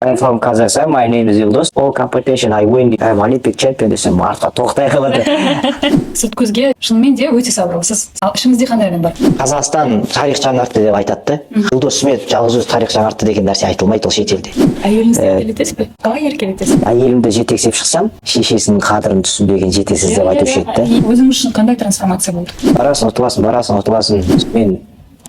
I'm from Kazakhstan. My name is Yildiz. All competition I win. I'm Olympic champion десем, артқа тоқтай қалады. Сырт көзге шынымен де өте сабырлысыз. Ал ішіңізде қандай адам бар? Қазақстан тарих жаңартты деп айтады. Жұлдыз Сметов жалғыз өзі тарих жаңартты деген нәрсе айтылмайды ол шетелде. Әйеліңізді еркелетесіз бе? Қалай еркелетесіз? Әйелімді жетектеп шықсам, шешесінің қадірін түсінбеген жетесіз деп айтушы еді. Өзіңіз үшін қандай трансформация болды? Барасың, ұтыласың. Мен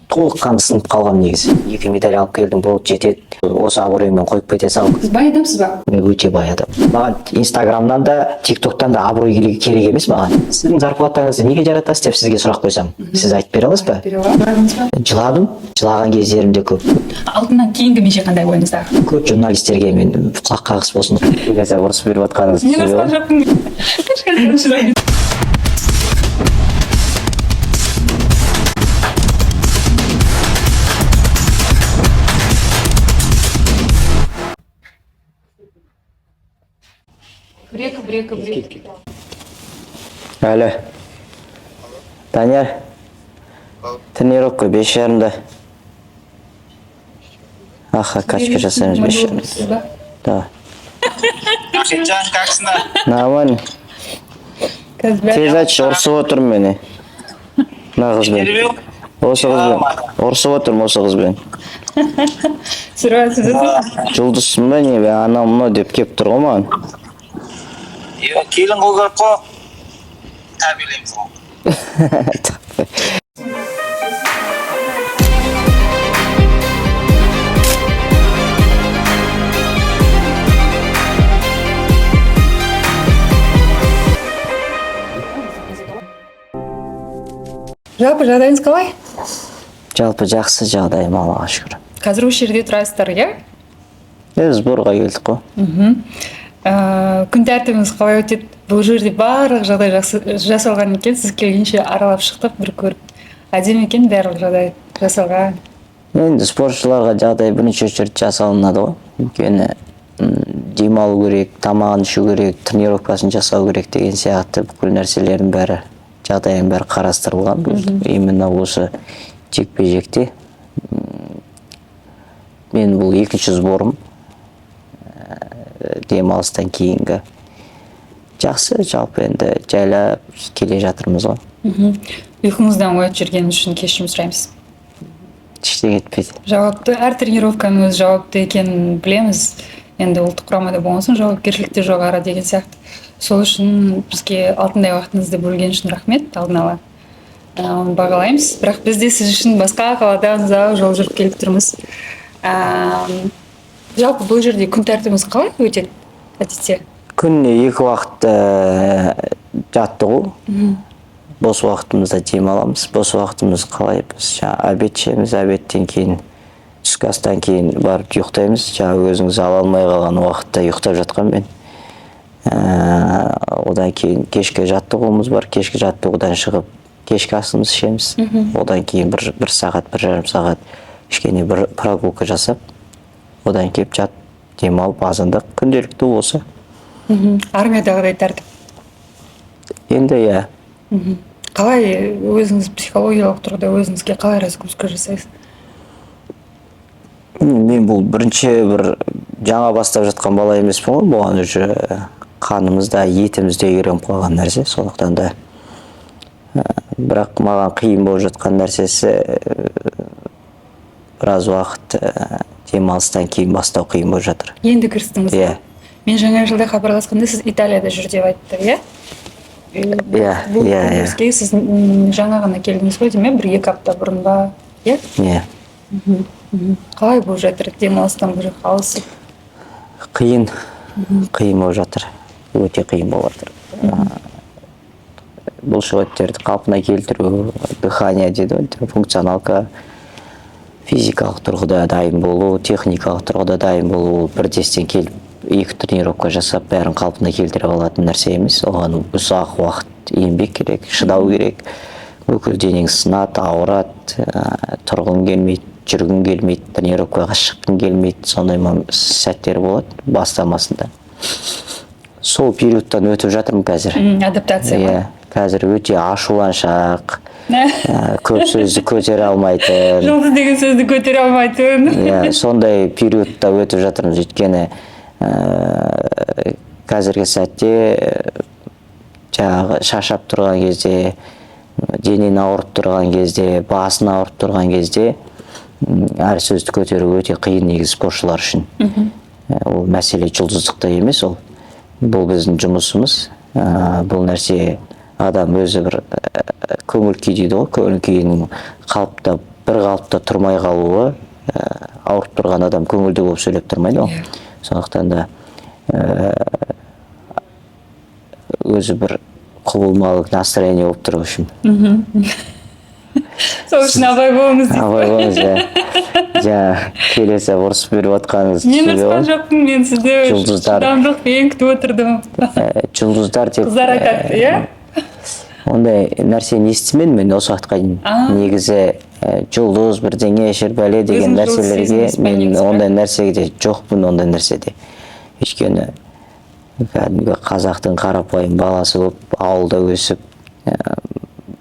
толыққанды сынып қалған негізі. 2 медаль алып келдім, болып жетеді. Осы абыроймен қойып кете салдым. Сіз бай адамсыз ба? Мен өте бай адам. Маған Инстаграмнан да, ТикТоктан да абырой керек емес маған. Сіздің зарплатаңызды неге жаратасыз деп сізге сұрақ қойсам, сіз айтып бере аласыз ба? Бере аламыз ба? Жыладым. Жылаған кездерім де көп. Алтыннан кейінгі менше қандай ойыңызда? Көп журналистерге мен құлақ қағыс болсын. Қазір ұрыс беріп жатқаныңыз. Мен ұрысқан жоқпын. Брека. Әлі. Данияр. Тренировка 5:30-да. Аха, качка жасаймыз 5:30-да. Да. Сенжан, каксыңдар? Нормально. Тез айтшы, ұрсып отырмын мені. Мына қызбен. Осы қызбен. Ұрсып отырмын осы қызбен. Жұлдызсың ба не бе? Анау мынау деп кеп тұр ғой маған. Келін қол көріп қой. Тәрбиелейміз ғой. Жалпы жағдайыңыз қалай? Жалпы жақсы жағдайым, Аллаға шүкір. Қазір осы жерде тұрасыздар, иә? Сборға келдік қой. Күн тәртібіңіз қалай өтеді? Бұл жерде барлық жағдай жасалған екен, сіз келгенше аралап шықтық, бір көріп. Әдемі екен барлық жағдай жасалған. Енді спортшыларға жағдай бірінші очередь жасалынады ғой. Өйткені демалу керек, тамағын ішу керек, тренировкасын жасау керек деген сияқты бүкіл нәрселердің бәрі, жағдайын бәрі қарастырылған. Именно осы жекпе-жекте. Мен бұл екінші сборым. Демалыстан кейінгі. Жақсы, жалпы енді жайлап келе жатырмыз ғой. Ұйқыңыздан оятып жүргеніңіз үшін кешірім сұраймыз. Ештеңе етпейді. Жауапты, әр тренировканың өз жауапты екенін білеміз. Енді ұлттық құрамада болғасын жауапкершілік те жоғары деген сияқты. Сол үшін бізге алтындай уақытыңызды бөлген үшін рахмет, алдын ала. Оны бағалаймыз. Бірақ біз де сіз үшін басқа қаладан ұзақ жол жүріп келіп тұрмыз. Жалпы бұл жерде күн тәртібіңіз қалай өтеді әдетте? Күніне 2 уақыт жаттығу. Бос уақытымызда демаламыз. Бос уақытымыз қалай? Біз обед ішеміз, обедтен кейін, түскі астан кейін барып ұйықтаймыз. Өзіңіз ала алмай қалған уақытта ұйықтап жатқан мен. Одан кейін кешкі жаттығуымыз бар. Кешкі жаттығудан шығып, кешкі асымыз ішеміз. Одан кейін 1 сағат, 1,5 сағат кішкене бір прогулка жасап, одан кеп жат, демалып, азандық, күнделікті осы. Армиядағыдай тәртіп? Енді, иә. Қалай өзіңіз психологиялық тұрғыда өзіңізге қалай разгрузка жасайсыз? Мен бұл бірінші бір жаңа бастап жатқан бала емеспін ғой, бұған уже қанымызда, етімізде үйреніп қалған нәрсе, сондықтан да. Бірақ маған қиын болып жатқан нәрсесі біраз уақыт демалыстан кейін бастау қиын болып жатыр. Енді кірістіңіз? Иә. Мен жаңа жылда хабарласқанда сіз Италияда жүр деп айтты, иә? Иә. Сіз жаңа ғана келдіңіз ғой дейме, 1-2 апта бұрын ба, иә? Иә. Қалай болып жатыр демалыстан бір алысып? Қиын болып жатыр. Өте қиын болып жатыр. Бұлшықеттерді қалпына келтіру, дыхание дейді, функционалка, физикалық тұрғыда дайын болу, техникалық тұрғыда дайын болу, бірдестен келіп 2 тренировка жасап, бәрін қалпына келтіре алатын нәрсе емес. Оған ұзақ уақыт еңбек керек, шыдау керек. Бүкіл денең сынады, ауырады, тұрғың келмейді, жүргің келмейді, тренировкаға шыққың келмейді. Сондай сәттер болады бастамасында. Сол периодтан өтіп жатырмын қазір. Адаптация. Қазір өте ашуланшақ, көп сөзді көтере алмайтын. Жұлдыз деген сөзді көтере алмайтын. Иә, сондай периодта өтіп жатырмыз. Өйткені қазіргі сәтте жаңағы шаршап тұрған кезде, денен ауырып тұрған кезде, басын ауырып тұрған кезде әр сөзді көтеру өте қиын негізі спортшылар үшін. Ол мәселе жұлдыздықта емес, бұл біздің жұмысымыз. Бұл нәрсе адам өзі бір көңіл күй дейді ғой, көңіл күйінің бір қалыпта тұрмай қалуы, ауырып тұрған адам көңілді болып сөйлеп тұрмайды ғой. Сондықтан да өзі бір құбылмалы настроение болып тұру үшін. Сол үшін абай болыңыз дейді. Абай болыңыз, жаңа келесі ұрысып беріп отқаныңыз Мен ұрысқан жоқпын, мен сізді шыдамдылықпен күтіп отырдым. Жұлдыздар деп Қыздар айтады, иә? ондай нәрсені естімедім мен осы уақытқа дейін. Негізі жұлдыз бірдеңе шербәле деген нәрселерге мен ондай нәрсеге жоқпын, ондай нәрседе. Өйткені кәдімгі қазақтың қарапайым баласы болып ауылда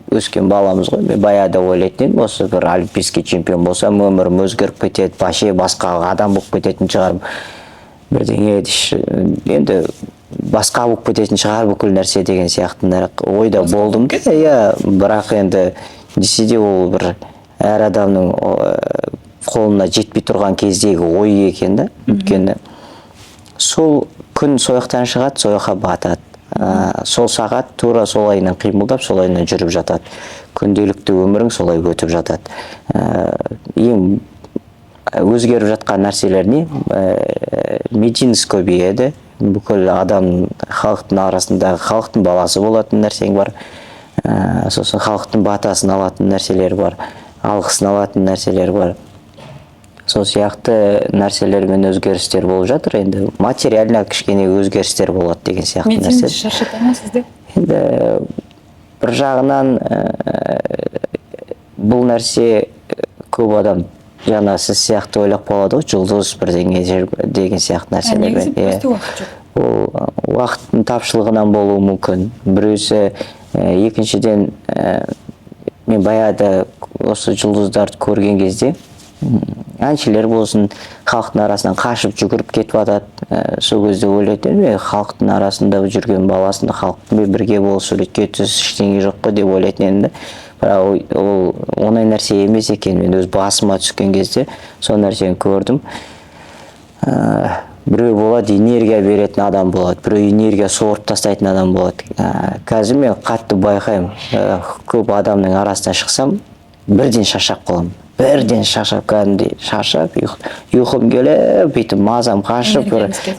өскен баламыз ғой. Мен баяғыда ойлайтын едім, осы бір олимпийский чемпион болсам, өмірім өзгеріп кетеді, басқа адам болып кететін шығар. Бірдеңе енді басқа болып кететін шығар бүкіл нәрсе деген сияқты ойда болдым да. Бірақ енді десе де ол бір әр адамның қолына жетпей тұрған кездегі ой екен да. Өйткені сол күн сояқтан шығады, сояққа батады. Сол сағат тура солайынан қимылдап, солайынан жүріп жатады. Күнделікті өмірің солай өтіп жатады. Ең өзгеріп жатқан нәрселер не? Мединс көбейеді. Бүкіл адам халықтың арасындағы халықтың баласы болатын нәрсең бар. Сосын халықтың батасын алатын нәрселер бар. Алғысын алатын нәрселер бар. Сол сияқты нәрселермен өзгерістер болып жатыр. Енді материально кішкене өзгерістер болады деген сияқты нәрсе. Мединс шаршата ма сізді? Енді бір жағынан бұл нәрсе көп адам жаңа сіз сияқты ойлап қалады ғой, жұлдыз бірдеңе деген сияқты нәрселермен. Негізі просто уақыт жоқ. Ол уақыттың тапшылығынан болуы мүмкін. Біреусі екіншіден мен баяғыда осы жұлдыздарды көрген кезде әншілер болсын, халықтың арасынан қашып жүгіріп кетіп жатады. Сол кезде ойлайтын едім, халықтың арасында жүрген баласында халықпен бірге болып суретке түс, ештеңе жоқ қой деп ойлайтын едім. Бірақ ол оңай нәрсе емес екен. Мен өз басыма түскен кезде сол нәрсені көрдім. Біреу болады, энергия беретін адам болады, біреу энергия суырып тастайтын адам болады. Қазір мен қатты байқаймын, көп адамның арасынан шықсам, бірден шаршап қаламын. Бірден шаршап, кәдімгідей шаршап, ұйқым келіп, бүйтіп мазам қашып,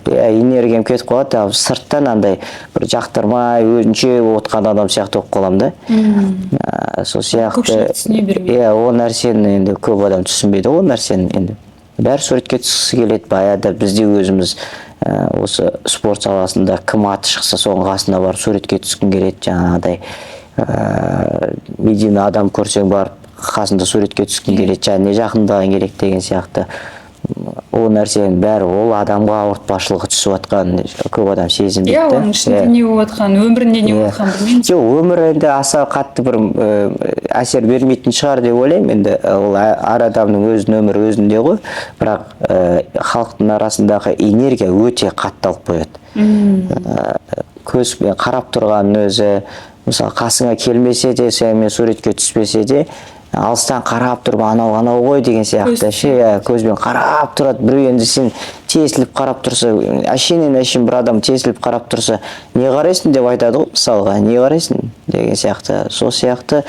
энергиям кетіп қалады. Ал сырттан андай бір жақтырмай, өзінше отқан адам сияқты болып қаламын да. Сол сияқты. Көпшілік түсіне бермейді. Ол нәрсені енді көп адам түсінбейді, ол нәрсені енді. Бәрі суретке түскісі келеді. Баяғыда бізде өзіміз осы спорт саласында кім аты шықса соның қасына барып суретке түскің келеді. Жаңағыдай медина адам көрсең барып қасында суретке түскің келеді, және жақындаған керек деген сияқты. Ол нәрсенің бәрі ол адамға ауыртпашылығы түсіп жатқан көп адам сезінбейді. Оның ішінде не болып жатқан, өмірінде не болып жатқан білмеймін. Жоқ, өмірінде аса қатты бір әсер бермейтін шығар деп ойлаймын. Енді ол әр адамның өзінің өмірі өзінде ғой, бірақ халықтың арасындағы энергия өте қатты алып қояды. Көзбен қарап тұрғанның өзі, мысалы қасыңа келмесе де, сенімен суретке түспесе де, алыстан қарап тұрып, анау ғой деген сияқты көзбен қарап тұрады. Біреу енді сен тесіліп қарап тұрса, әшейін бір адам тесіліп қарап тұрса, не қарайсың деп айтады ғой, мысалға, не қарайсың деген сияқты. Сол сияқты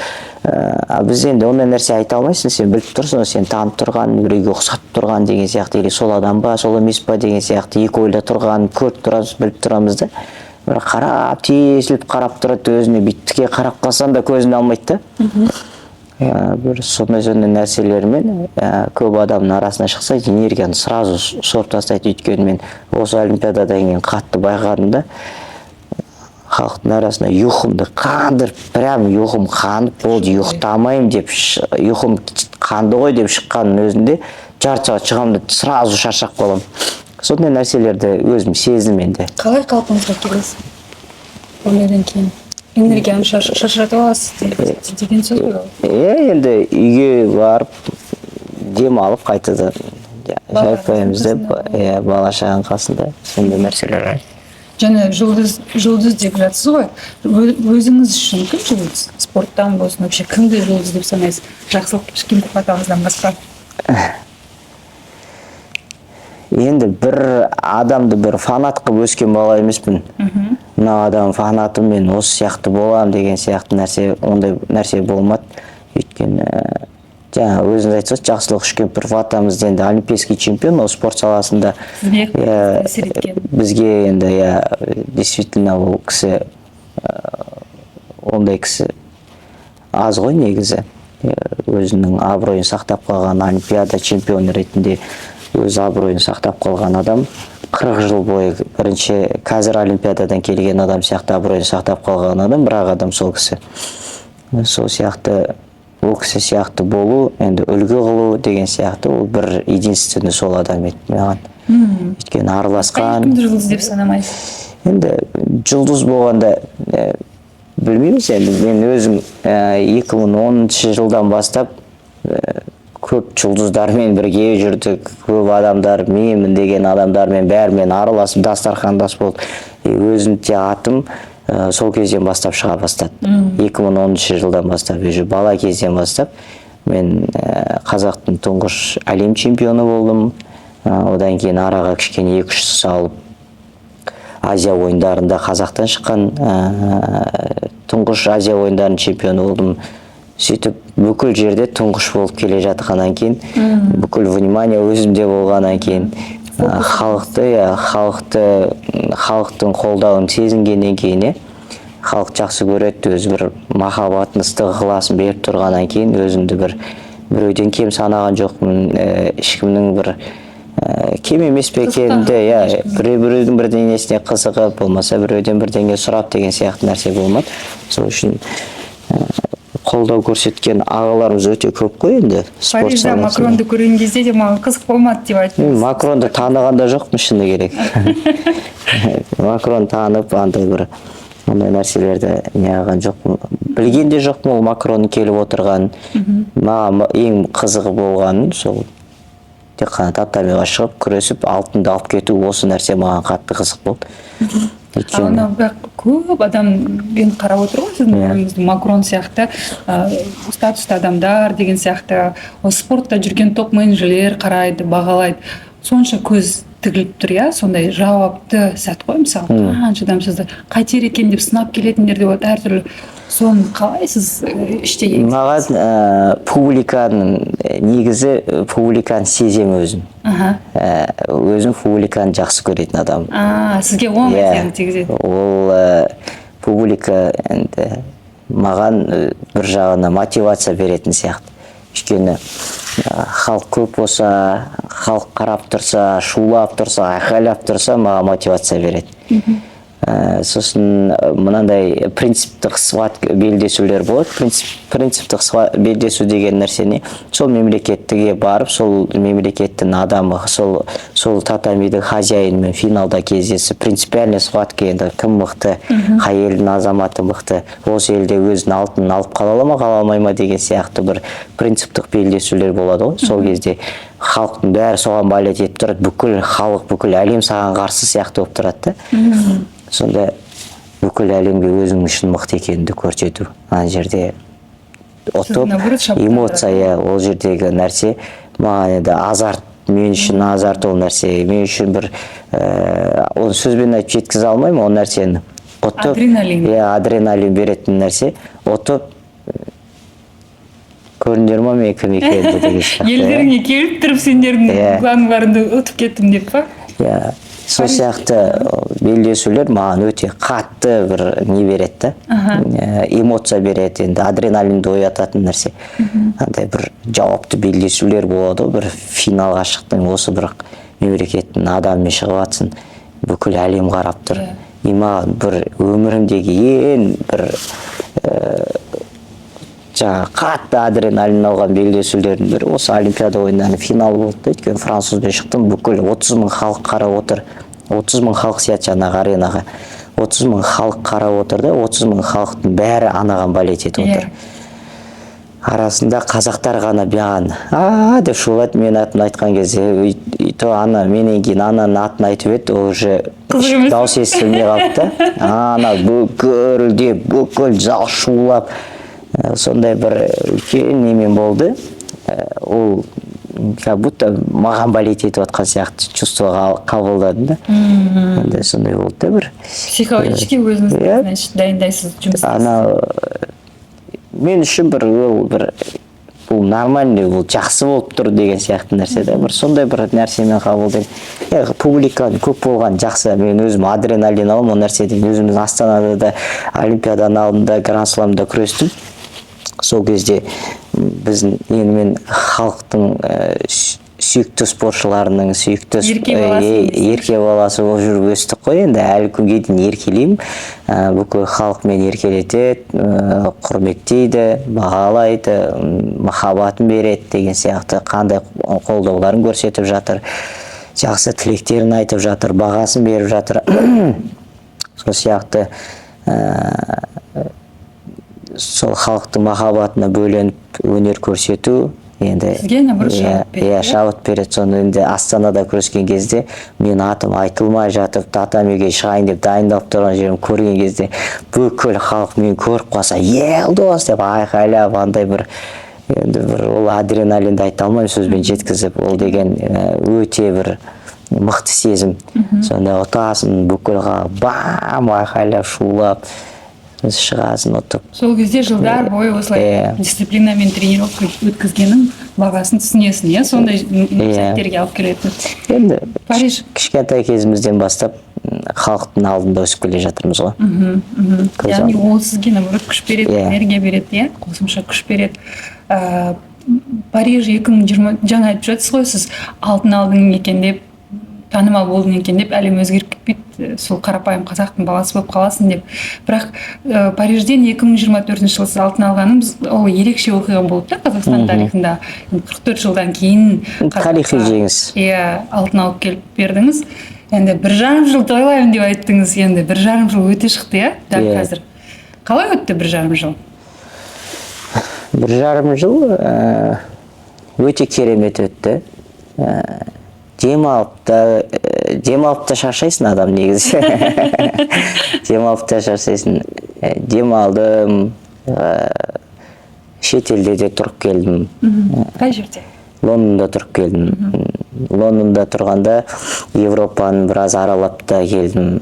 біз енді ондай нәрсе айта алмайсың, сен біліп тұрсың, сен танып тұрған, біреуге ұқсап тұрған деген сияқты, или сол адам ба, сол емес па деген сияқты, екі ойда тұрған, көріп тұрамыз, біліп тұрамыз да. Бірақ қарап, тесіліп қарап тұрады, өзіне биттіке қарап қалсан да көзін алмайды да. Бір сондай нәрселермен көп адамның арасына шықса, энергияны сразу сорып тастайды. Өйткені мен осы олимпиададан кейін қатты байқадым да, халықтың арасына ұйқымды қандырып, прям ұйқым қанып, болды, ұйықтамайым деп, ұйқым қанды ғой деп шыққанның өзінде жарты сағат шығамын да сразу шаршап қаламын. Сондай нәрселерді өзім сездім енді. Қалай қалпыңызға келесіз? Одан кейін. энергияны шашыратып аласыз деген сөз ғой ол. Енді үйге барып демалып қайтадан жайып қоямыз деп, бала шағаның қасында сондай нәрселер бар. Және жұлдыз деп жатсыз ғой. Өзіңіз үшін кім жұлдыз? Спорттан болсын, вообще кімді жұлдыз деп санайсыз? Жақсылық кім атаңыздан басқа? Енді бір адамды бір фанат қылып өскен бала емеспін. Мына адам фанатым, мен осы сияқты болам деген сияқты нәрсе, ондай нәрсе болмады. Өйткені жаңа өзіңіз айтсаңыз, Жақсылық Үшкемпіров атамыз енді олимпийский чемпион, ол спорт саласында. Бізге енді действительно ол кісі, ондай кісі аз ғой негізі. Өзінің абыройын сақтап қалған, олимпиада чемпионы ретінде өз абыройын сақтап қалған адам. 40 жыл бойы бірінші қазір олимпиададан келген адам сияқты абыройын сақтап қалған адам, бірақ адам сол кісі. Сол сияқты, ол кісі сияқты болу, енді үлгі қылу деген сияқты, ол бір единственный сол адам еді маған. Өйткені араласқан. Кімді жұлдыз деп санамайсыз? Енді жұлдыз болғанда білмейміз, енді мен өзім 2010 жылдан бастап көп жұлдыздармен бірге жүрдік, көп адамдар, менмін деген адамдармен бәрімен араласып, дастархандас болып, өзім театрым сол кезден бастап шыға бастады. 2010 жылдан бастап, бала кезден бастап, мен қазақтың тұңғыш әлем чемпионы болдым. Одан кейін араға кішкене 2-3 салып, Азия ойындарында Қазақтан шыққан тұңғыш Азия ойындарының чемпионы болдым. Сөйтіп, бүкіл жерде тұңғыш болып келе жатқаннан кейін, бүкіл внимание өзімде болғаннан кейін, халықтың қолдауын сезінгеннен кейін, халық жақсы көреді, өзі бір махаббатын, ыстық ықыласын беріп тұрғаннан кейін, өзімді біреуден кем санаған жоқпын, ешкімнің бір кем емес пе екенімді, біреудің бірдеңесіне қызығып, болмаса біреуден бірдеңе сұрап деген сияқты нәрсе болмады. Сол үшін қолдау көрсеткен ағаларымыз өте көп қой енді. Парижда Макронды көрген кезде де маған қызық болмады деп айтып. Макронды танығанда жоқпын, шыны керек. Макрон танып, андай бір ондай нәрселерді неғаған жоқпын. Білген де жоқпын ол Макронның келіп отырған. Маған ең қызығы болғанын сол тек қана татамиға шығып, күресіп, алтынды алып кету, осы нәрсе маған қатты қызық болды. Көп адам енді қарап отыр ғой сіздің ойыңызды, Макрон сияқты статусты адамдар деген сияқты спортта жүрген топ менеджерлер қарайды, бағалайды. Сонша көз тігіліп тұр, сондай жауапты сәт қой, мысалы, қанша адам сізді қайтер екен деп сынап келетіндер де болады, әртүрлі. Соны қалай сіз іштей? Маған публиканың негізі, публиканы сезем өзім. Өзім публиканы жақсы көретін адам. Сізге оңай әсерін тигізеді. Ол публика маған бір жағына мотивация беретін сияқты. Өйткені халық көп болса, халық қарап тұрса, шулап тұрса, айқайлап тұрса, маған мотивация береді. Сосын мынандай принциптік белдесулер болады. Принциптік белдесу деген нәрсені сол мемлекетке барып, сол мемлекеттің адамы, сол татамидің хозяинымен финалда кездесіп, принципиальный схватка, енді кім мықты, қай елдің азаматы мықты, осы елде өзінің алтынын алып қала ма, қала алмай ма деген сияқты бір принциптік белдесулер болады ғой. Сол кезде халықтың бәрі соған байлет етіп тұрады, бүкіл халық, бүкіл әлем саған қарсы сияқты болып тұрады. Сонда бүкіл әлемге өзің үшін мықты екеніңді көрсету. Ана жерде отып, эмоция, ол жердегі нәрсе маған енді азарт, мен үшін азарт ол нәрсе, мен үшін бір оны сөзбен айтып жеткізе алмаймын ол нәрсені. Адреналин. Адреналин беретін нәрсе. Отып көріндер ма мен кім екенімді деген сияқты. Елдеріңе келіп тұрып сендердің планларыңды ұтып кеттім деп па? Сол сияқты белдесулер маған өте қатты бір не береді, эмоция береді, енді адреналинді оятатын нәрсе. Андай бір жауапты белдесулер болады, бір финалға шықтың, осы бір мемлекеттің адамымен шығып жатсың, бүкіл әлем қарап тұр. Маған бір өмірімдегі ең бір қатты адреналин алған белдесулердің бірі осы олимпиада ойындарының финалы болды. Өйткені французбен шықтым, бүкіл 30 мың халық қарап отыр. 30 мың халық сияды жаңағы аренаға. 30 мың халық қарап отыр да, 30 мың халықтың бәрі анаған балет етіп отыр. Арасында қазақтар ғана баған деп шулайды, мен атын айтқан кезде, то ана менен кейін ананың атын айтып еді, ол уже дауыс естілмей қалды да. Ана бүкіл зал шулап, сондай бір үлкен немен болды. Ол как будто маған балет етіп отқан сияқты чувство қабылдадым да. Сондай болды да бір. Психологически өзіңіз значит дайындайсыз жұмыс. Мен үшін бұл нормальный, бұл жақсы болып тұр деген сияқты нәрсе да. Бір сондай бір нәрсемен қабылдаймын. Публиканың көп болған жақсы. Мен өзім адреналин аламын, ол нәрседен. Өзіміз Астанада да, Олимпиаданың алдында, Гранд Сламда күрестім. Сол кезде біздің мен халықтың сүйікті спортшыларының сүйікті ерке баласы болып жүріп өстік қой. Енді әлі күнге дейін еркелеймін. Бүкіл халық мені еркелетеді, құрметтейді, бағалайды, махаббатын береді деген сияқты қандай қолдауларын көрсетіп жатыр. Жақсы тілектерін айтып жатыр, бағасын беріп жатыр. Сол сияқты сол халықтың махаббатына бөленіп өнер көрсету енді шабыт береді. Соны енді Астанада күрескен кезде мен атым айтылмай жатып, татамиге шығайын деп дайындалып тұрған жерім көрген кезде бүкіл халық мені көріп қалса, Елдос деп айқайлап, андай бір ол адреналинді айта алмаймын сөзбен жеткізіп, ол деген өте бір мықты сезім. Сонда ұтасың, бүкіл халық бам айқайлап, шулап шығасың ұтып. Сол кезде жылдар бойы осылай дисциплинамен тренировка өткізгенің бағасын түсінесің, сондай сәттерге алып келеді. Енді кішкентай кезімізден бастап халықтың алдында өсіп келе жатырмыз ғой. Яғни ол сізге наоборот күш береді, энергия береді, қосымша күш береді. Париж 2020 жаңа айтып жатсыз ғой, сіз алтын алдың екен деп, танымал болдың екен деп, әлем өзгеріп кетпейді, сол қарапайым қазақтың баласы болып қаласың деп. Бірақ Парижден 2024 жылы сіз алтын алғаныңыз, ол ерекше оқиға болды да Қазақстан тарихында. 44 жылдан кейін тарихи жеңіс. Алтын алып келіп бердіңіз. Енді 1,5 жыл тойлаймын деп айттыңыз. Енді 1,5 жыл өте шықты, дәл қазір. Қалай өтті 1,5 жыл? 1,5 жыл өте керемет өтті. Демалып та шаршайсың адам негізі. Демалып та шаршайсың. Демалдым, шетелде де тұрып келдім. Қай жерде? Лондонда тұрып келдім. Лондонда тұрғанда Европаны біраз аралап та келдім.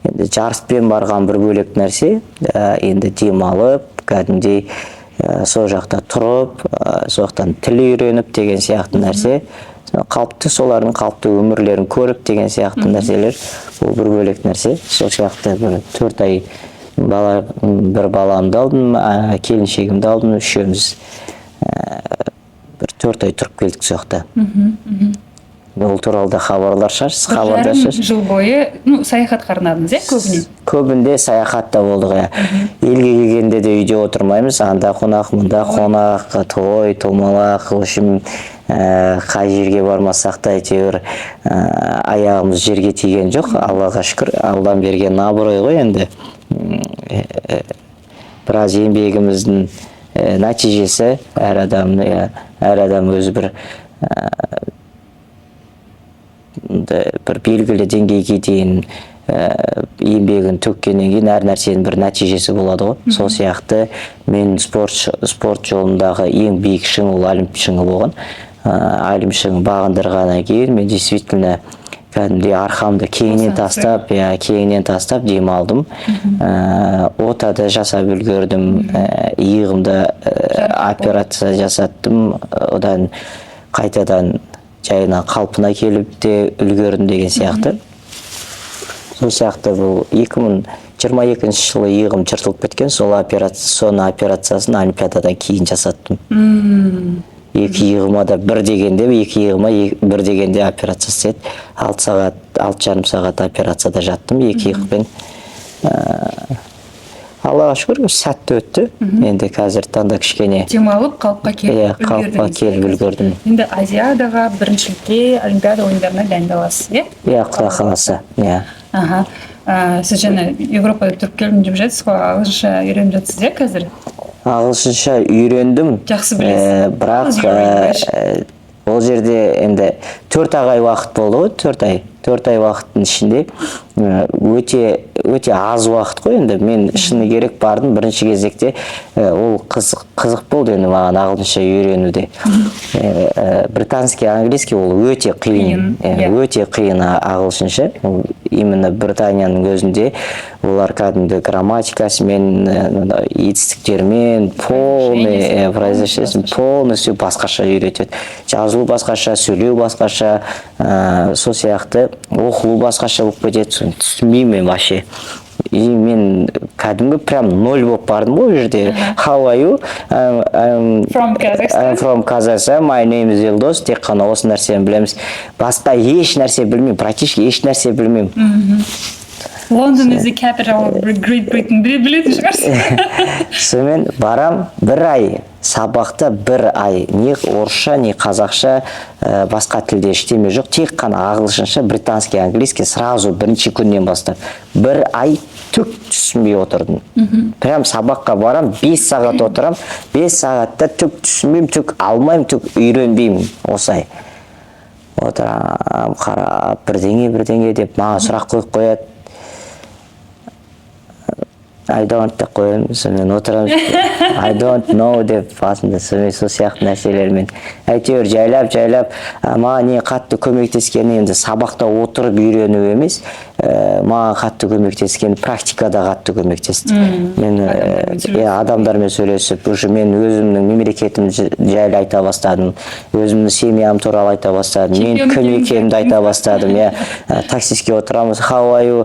Енді жарыспен барған бір бөлек нәрсе. Енді демалып, кәдімгідей сол жақта тұрып, сол жақтан тіл үйреніп деген сияқты нәрсе. Қалыпты, солардың қалыпты өмірлерін көріп деген сияқты нәрселер, ол бір бөлек нәрсе. Сол сияқты 4 ай бір баламды алдым, келіншегімді алдым, үшеуміз бір 4 ай тұрып келдік сол жақта. Ол туралы да хабарлар шығарсыз, хабардасыз. 1,5 жыл бойы саяхатқа арнадыңыз, көбіне? Көбінде саяхатта болдық. Елге келгенде де үйде отырмаймыз, анда қонақ, мұнда қонақ, той, томалақ, общем, қай жерге бармасақ та әйтеуір аяғымыз жерге тиген жоқ. Аллаға шүкір, Алладан берген абырой ғой енді. Біраз еңбегіміздің нәтижесі, әр адам өзі бір белгілі деңгейге дейін еңбегін төккеннен кейін әр нәрсенің бір нәтижесі болады ғой. Сол сияқты мен спорт жолындағы ең биік шыңы ол Олимп шыңы болған. Олимп шыңын бағындырғаннан кейін мен действительно кәдімгідей арқамды кеңінен тастап демалдым. Ота да жасап үлгердім, иығымда операция жасаттым, одан қайтадан жайына қалпына келіп те үлгердім деген сияқты. Сол сияқты бұл 2022 жылы иығым жыртылып кеткен, соны операциясын Олимпиададан кейін жасаттым. Екі иығыма да бір дегенде операция істеді. 6,5 сағат операцияда жаттым, екі иықпен. Аллаға шүкір сәтті өтті. Енді қазір таңда кішкене демалып қалыпқа келіп қалыпқа келіп үлгердім. Енді Азиядаға біріншілікке Олимпиада ойындарына дайындаласыз, иә? Иә, Құдай қаласа. Иә. Аха. Сіз жаңа Европада тұрып келдім деп жатсыз ғой, ағылшынша үйреніп жатсыз, иә, қазір? Ағылшынша үйрендім. Жақсы білесіз. Бірақ ол жерде енді 4 ай уақыт болды ғой, 4 ай. 4 ай уақыттың ішінде өте аз уақыт қой енді. Мен шыны керек бардым бірінші кезекте, ол қызық болды енді маған ағылшынша үйренуде. Британский, английский ол өте қиын, өте қиын ағылшынша. Именно Британияның өзінде олар кәдімгі грамматикасымен, етістіктермен полностью басқаша үйретеді. Жазылу басқаша, сөйлеу басқаша, сол сияқты оқылу басқаша болып кетеді. Түсінбеймін вообще. И мен кәдімгі прям 0 болып бардым ғой жерде. How are you? I'm from Kazakhstan. My name is Елдос. Тек қана осы нәрсені білеміз. Басқа еш нәрсе білмеймін. Практически еш нәрсе білмеймін. London is the capital of Great Britain. Білетін шығарсыз. Сонымен барам 1 ай. Сабақта 1 ай. Не орысша, не қазақша, басқа тілде ештеме жоқ. Тек қана ағылшынша, британский, английский сразу бірінші күннен бастап 1 ай түк түсінбей отырдым. Прям сабаққа барам, 5 сағат отырам, 5 сағатта түк түсінбеймін, түк алмаймын, түк үйренбеймін. Осай. Отырам, қарап, бірдеңе деп маған сұрақ қойып қояды. I don't деп қоямын, сонымен отырамын. I don't know деп басында сонымен сол сияқты нәрселермен. Әйтеуір жайлап, маған не қатты көмектескені енді сабақта отырып үйрену емес, маған қатты көмектескені практикада қатты көмектесті. Мен адамдармен сөйлесіп, уже мен өзімнің мемлекетім жайлы айта бастадым, өзімнің семьям туралы айта бастадым, мен кім екенімді айта бастадым. Таксистке отырамыз, how are you?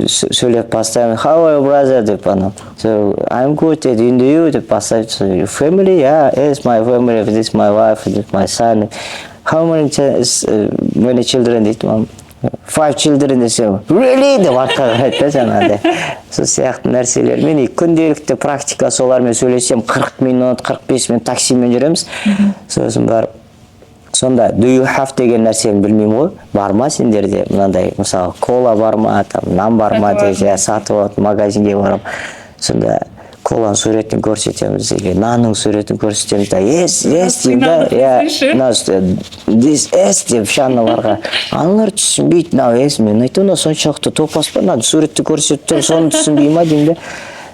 Сөйлеп бастаймын, how are you brother деп анау. So I'm good, and you деп бастайды. So your family, yeah, it's my family, this is my wife, this is my son. How many children did you? 5 children десем, really? Деп артқа қарайды жаңағыдай. Сол сияқты нәрселермен күнделікті практика солармен сөйлесем 40 минут, 45 минут таксимен жүреміз. Сосын барып сонда do you have деген нәрсені білмеймін ғой. Бар ма сендерде мынандай, мысалы, кола бар ма, нан бар ма деп сатып алып магазинге барам. Сонда коланың суретін көрсетеміз, нанның суретін көрсетеміз. Yes деймін да. This is деп шаналарға. Аналар түсінбейді, мен айтуына соншалықты топас па, суретті көрсетіп, соны түсінбей ма деймін да.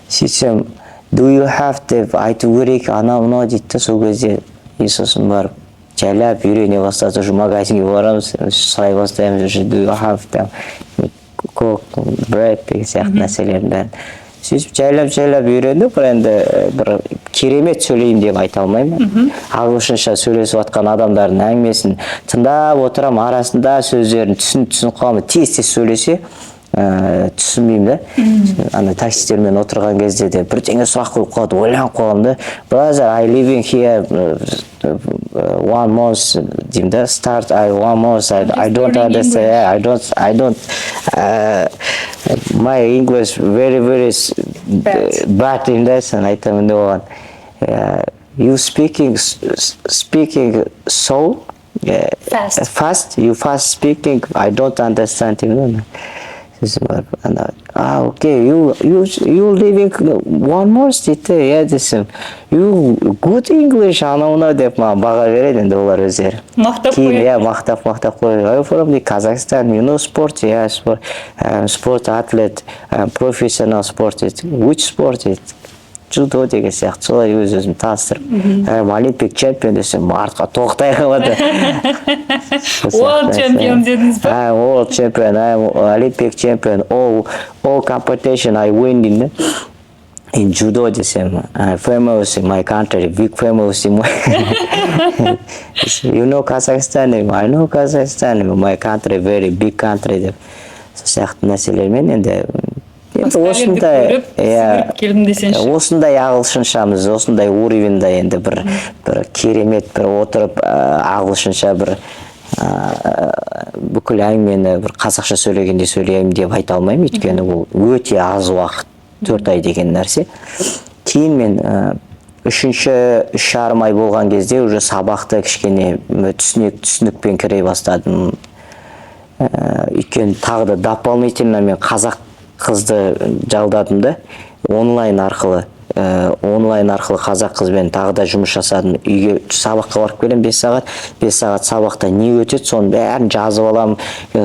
Сөйтсем, do you have деп айту керек, анау дейді, сол кезде сосын барып жайлап үйрене бастады, уже магазинге барамыз, сұрай бастаймыз, уже do you have там cook, bread деген сияқты нәрселердің бәрін. Сөйтіп жайлап үйрендім, енді бір керемет сөйлеймін деп айта алмаймын. Ағылшынша сөйлесіп жатқан адамдардың әңгімесін тыңдап отырам, арасында сөздерін түсініп қаламын. Тез сөйлесе түсінбеймін да. Ана таксистермен отырған кезде де бірдеңе сұрақ қойып қалады, ойланып қаламын да. Brother, I living here 1 month деймін да. Start one month. I don't understand. I don't. My English very bad деймін да. Сон айтамын да оған. You speaking so fast. You fast speaking. I don't understand деймін да. Okay, you living 1 month дейді, десем. You good English, анауына деп маған баға береді енді олар өздері. Мақтап қойып. Мақтап қойып. I'm from the Kazakhstan, you know sport, sport athlete, professional sport. Which sport? Judo деген сияқты, солай өзім таныстырып. Олимпик чемпион десем, артқа тоқтай қалады. World champion дедіңіз ба? World champion, Olympic champion, all competition I win in judo десем, famous in my country, big famous in my you know Kazakhstan, I know Kazakhstan, my country, very big country деп. Сол сияқты нәрселермен енді осындай ағылшыншамыз, осындай уровеньда енді бір керемет бір отырып ағылшынша бір бүкіл әңгімені бір қазақша сөйлегенде сөйлеймін деп айта алмаймын, өйткені ол өте аз уақыт. 4 ай деген нәрсе. Кейін мен 3-3,5 ай болған кезде уже сабақты кішкене түсінікпен кіре бастадым. Өйткені тағы да дополнительно мен қазақ қызды жалдадым да, онлайн арқылы қазақ қызбен тағы да жұмыс жасадым. Үйге сабаққа барып келем 5 сағат сабақта не өтеді, соның бәрін жазып алам,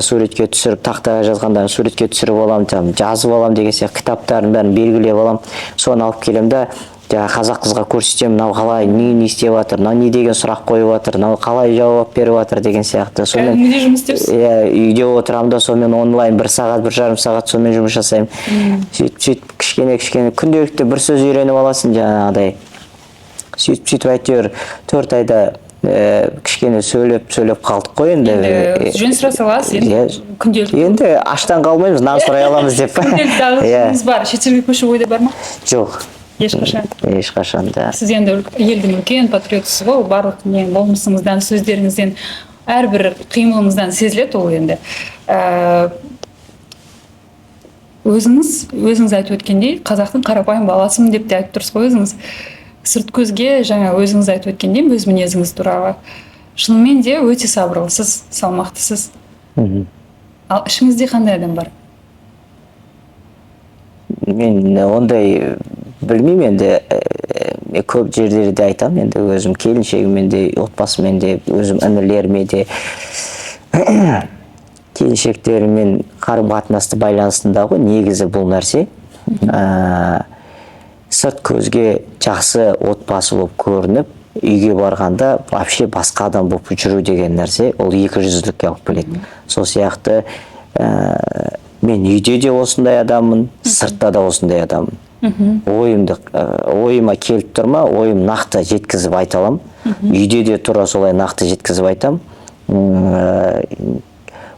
суретке түсіріп, тақтаға жазғандарын суретке түсіріп алам, жазып алам деген сияқты, кітаптарын бәрін белгілеп алам. Соны алып келем да, қазақ қызға көрсетемін, мынау қалай, не істеп жатыр, мынау не деген сұрақ қойып жатыр, мынау қалай жауап беріп жатыр деген сияқты. Кәдімгідей жұмыс істейсіз? Үйде отырамын да, сонымен онлайн 1 сағат, 1,5 сағат сонымен жұмыс жасаймын. Сөйтіп кішкене күнделікті бір сөз үйреніп аласың жаңағыдай. Сөйтіп әйтеуір 4 айда кішкене сөйлеп қалдық қой енді. Жөн сұра саласыз, енді күнделікті. Енді аштан қалмаймыз, нан сұрай аламыз деп. Күнделікті ағылшыныңыз бар, шетелге көшу ойда бар ма? Жоқ. Ешқашан, да. Сіз енді елдің үлкен патриотысыз ғой, барлық болмысыңыздан, сөздеріңізден, әрбір қимылыңыздан сезіледі ол енді. Өзіңіз айтып өткендей, қазақтың қарапайым баласымын деп те айтып тұрсыз ғой өзіңіз. Сырт көзге жаңа өзіңіз айтып өткендей, өз мінезіңіз туралы. Шынымен де өте сабырлысыз, салмақтысыз. Ал ішіңізде қандай адам бар? Мен ондай білмеймін енді, көп жерлерде айтам, енді өзім келіншегіммен де, отбасымен де, өзім інілеріме де, келіншектерімен қарым-қатынасты байланысындағы негізі бұл нәрсе. Сырт көзге жақсы отбасы болып көрініп, үйге барғанда вообще басқа адам болып жүру деген нәрсе, ол екіжүзділікке алып келеді. Сол сияқты мен үйде де осындай адаммын, сыртта да осындай адаммын. Ойыма келіп тұрма, ойым нақты жеткізіп айта алам. Үйде де тура солай нақты жеткізіп айтам.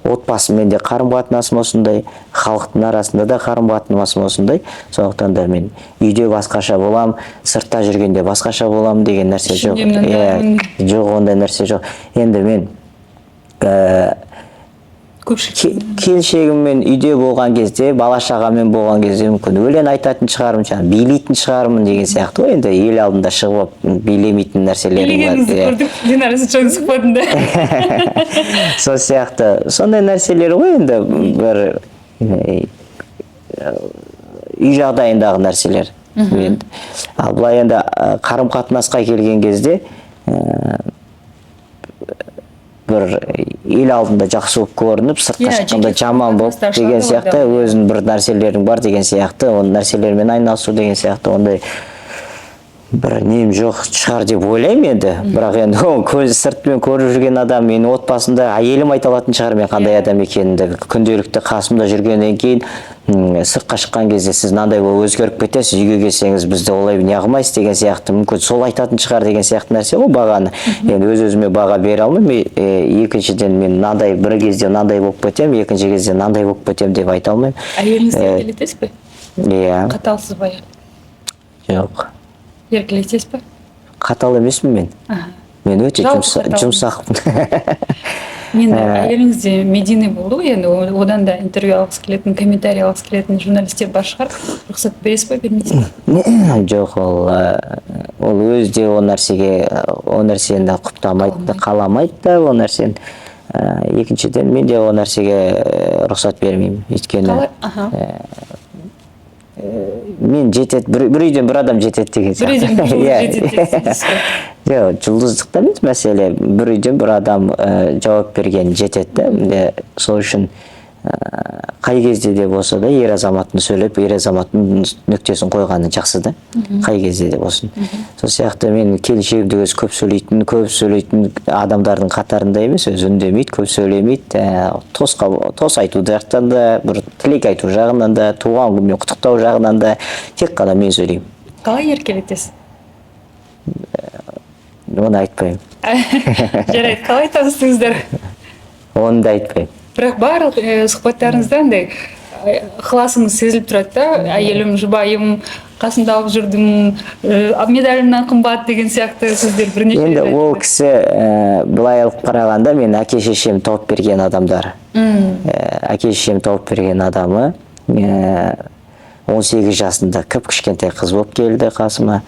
Отбасымен де қарым-қатынасым осындай, халықтың арасында да қарым-қатынасым осындай. Сондықтан да мен үйде басқаша болам, сыртта жүргенде басқаша болам деген нәрсе жоқ. Жоқ, ондай нәрсе жоқ. Енді мен келіншегіммен үйде болған кезде, бала-шағамен болған кезде мүмкін өлең айтатын шығармын, билейтін шығармын деген сияқты ғой. Енді ел алдында шығып билемейтін нәрселерім бар. Билегеніңізді көрдік, Динара Сычеваның сұхбатында. Сол сияқты, сондай нәрселер ғой енді, бір үй жағдайындағы нәрселер. Ал былай енді қарым-қатынасқа келген кезде бір ел алдында жақсы болып көрініп, сыртқа шыққанда жаман болып деген сияқты, өзінің бір нәрселерің бар деген сияқты, оның нәрселермен айналысу деген сияқты, ондай бір нем жоқ шығар деп ойлаймын енді. Бірақ енді сыртпен көріп жүрген адам, мен отбасында әйелім айта алатын шығар мен қандай адам екенімді. Күнделікті қасымда жүргеннен кейін сыртқа шыққан кезде сіз мынандай болып өзгеріп кетесіз, үйге келсеңіз бізді олай неғылмайсыз деген сияқты, мүмкін сол айтатын шығар деген сияқты нәрсе ғой бағаны. Енді өз-өзіме баға бере алмаймын. Екіншіден мен мынандай бір кезде мынандай болып кетем, екінші кезде мынандай болып кетем деп айта алмаймын. Әйеліңізді еркелетесіз бе? Иә. Қаталсыз ба? Жоқ. Еркелетесіз бе? Қатал емеспін мен. Мен өте жұмсақпын. Мен әйеліңізде медийный болды ғой, енді одан да интервью алғысы келетін, комментарий алғысы келетін журналистер бар шығар. Рұқсат бересіз бе, бермейсіз бе? Жоқ, ол өзі ол нәрсені құптамайды, қаламайды да ол нәрсені. Екіншіден мен де ол нәрсеге рұқсат бермеймін. Өйткені мен жетеді, бір үйден бір адам жетеді деген сияқты. Бір үйден бір жетеді дегенсіз. Жоқ, жұлдыздықта емес мәселе, бір үйден бір адам жауап берген жетеді. Сол үшін қай кезде де болса да ер азаматтың сөйлеп, ер азаматтың нүктесін қойғаны жақсы да, қай кезде де болсын. Сол сияқты мен келіншегімді өзі көп сөйлейтін адамдардың қатарында емес, өзі үндемейді, көп сөйлемейді, тос айту жақтан да, бір тілек айту жағынан да, туған күнмен құттықтау жағынан да тек қана мен сөйлеймін. Қалай еркелетесіз? Оны айтпаймын. Жарайды, қалай таныстыңыздар? Оны да айтпаймын. Бірақ барлық сұхбаттарыңызда андай ықыласыңыз сезіліп тұрады да, әйелім, жұбайым, қасымда алып жүрдім, медалімнан қымбат деген сияқты сөздер бірнеше. Енді ол кісі былай алып қарағанда мен әке-шешем тауып берген адамдар. Әке-шешем тауып берген адамы. 18 жасында кіп кішкентай қыз болып келді қасыма.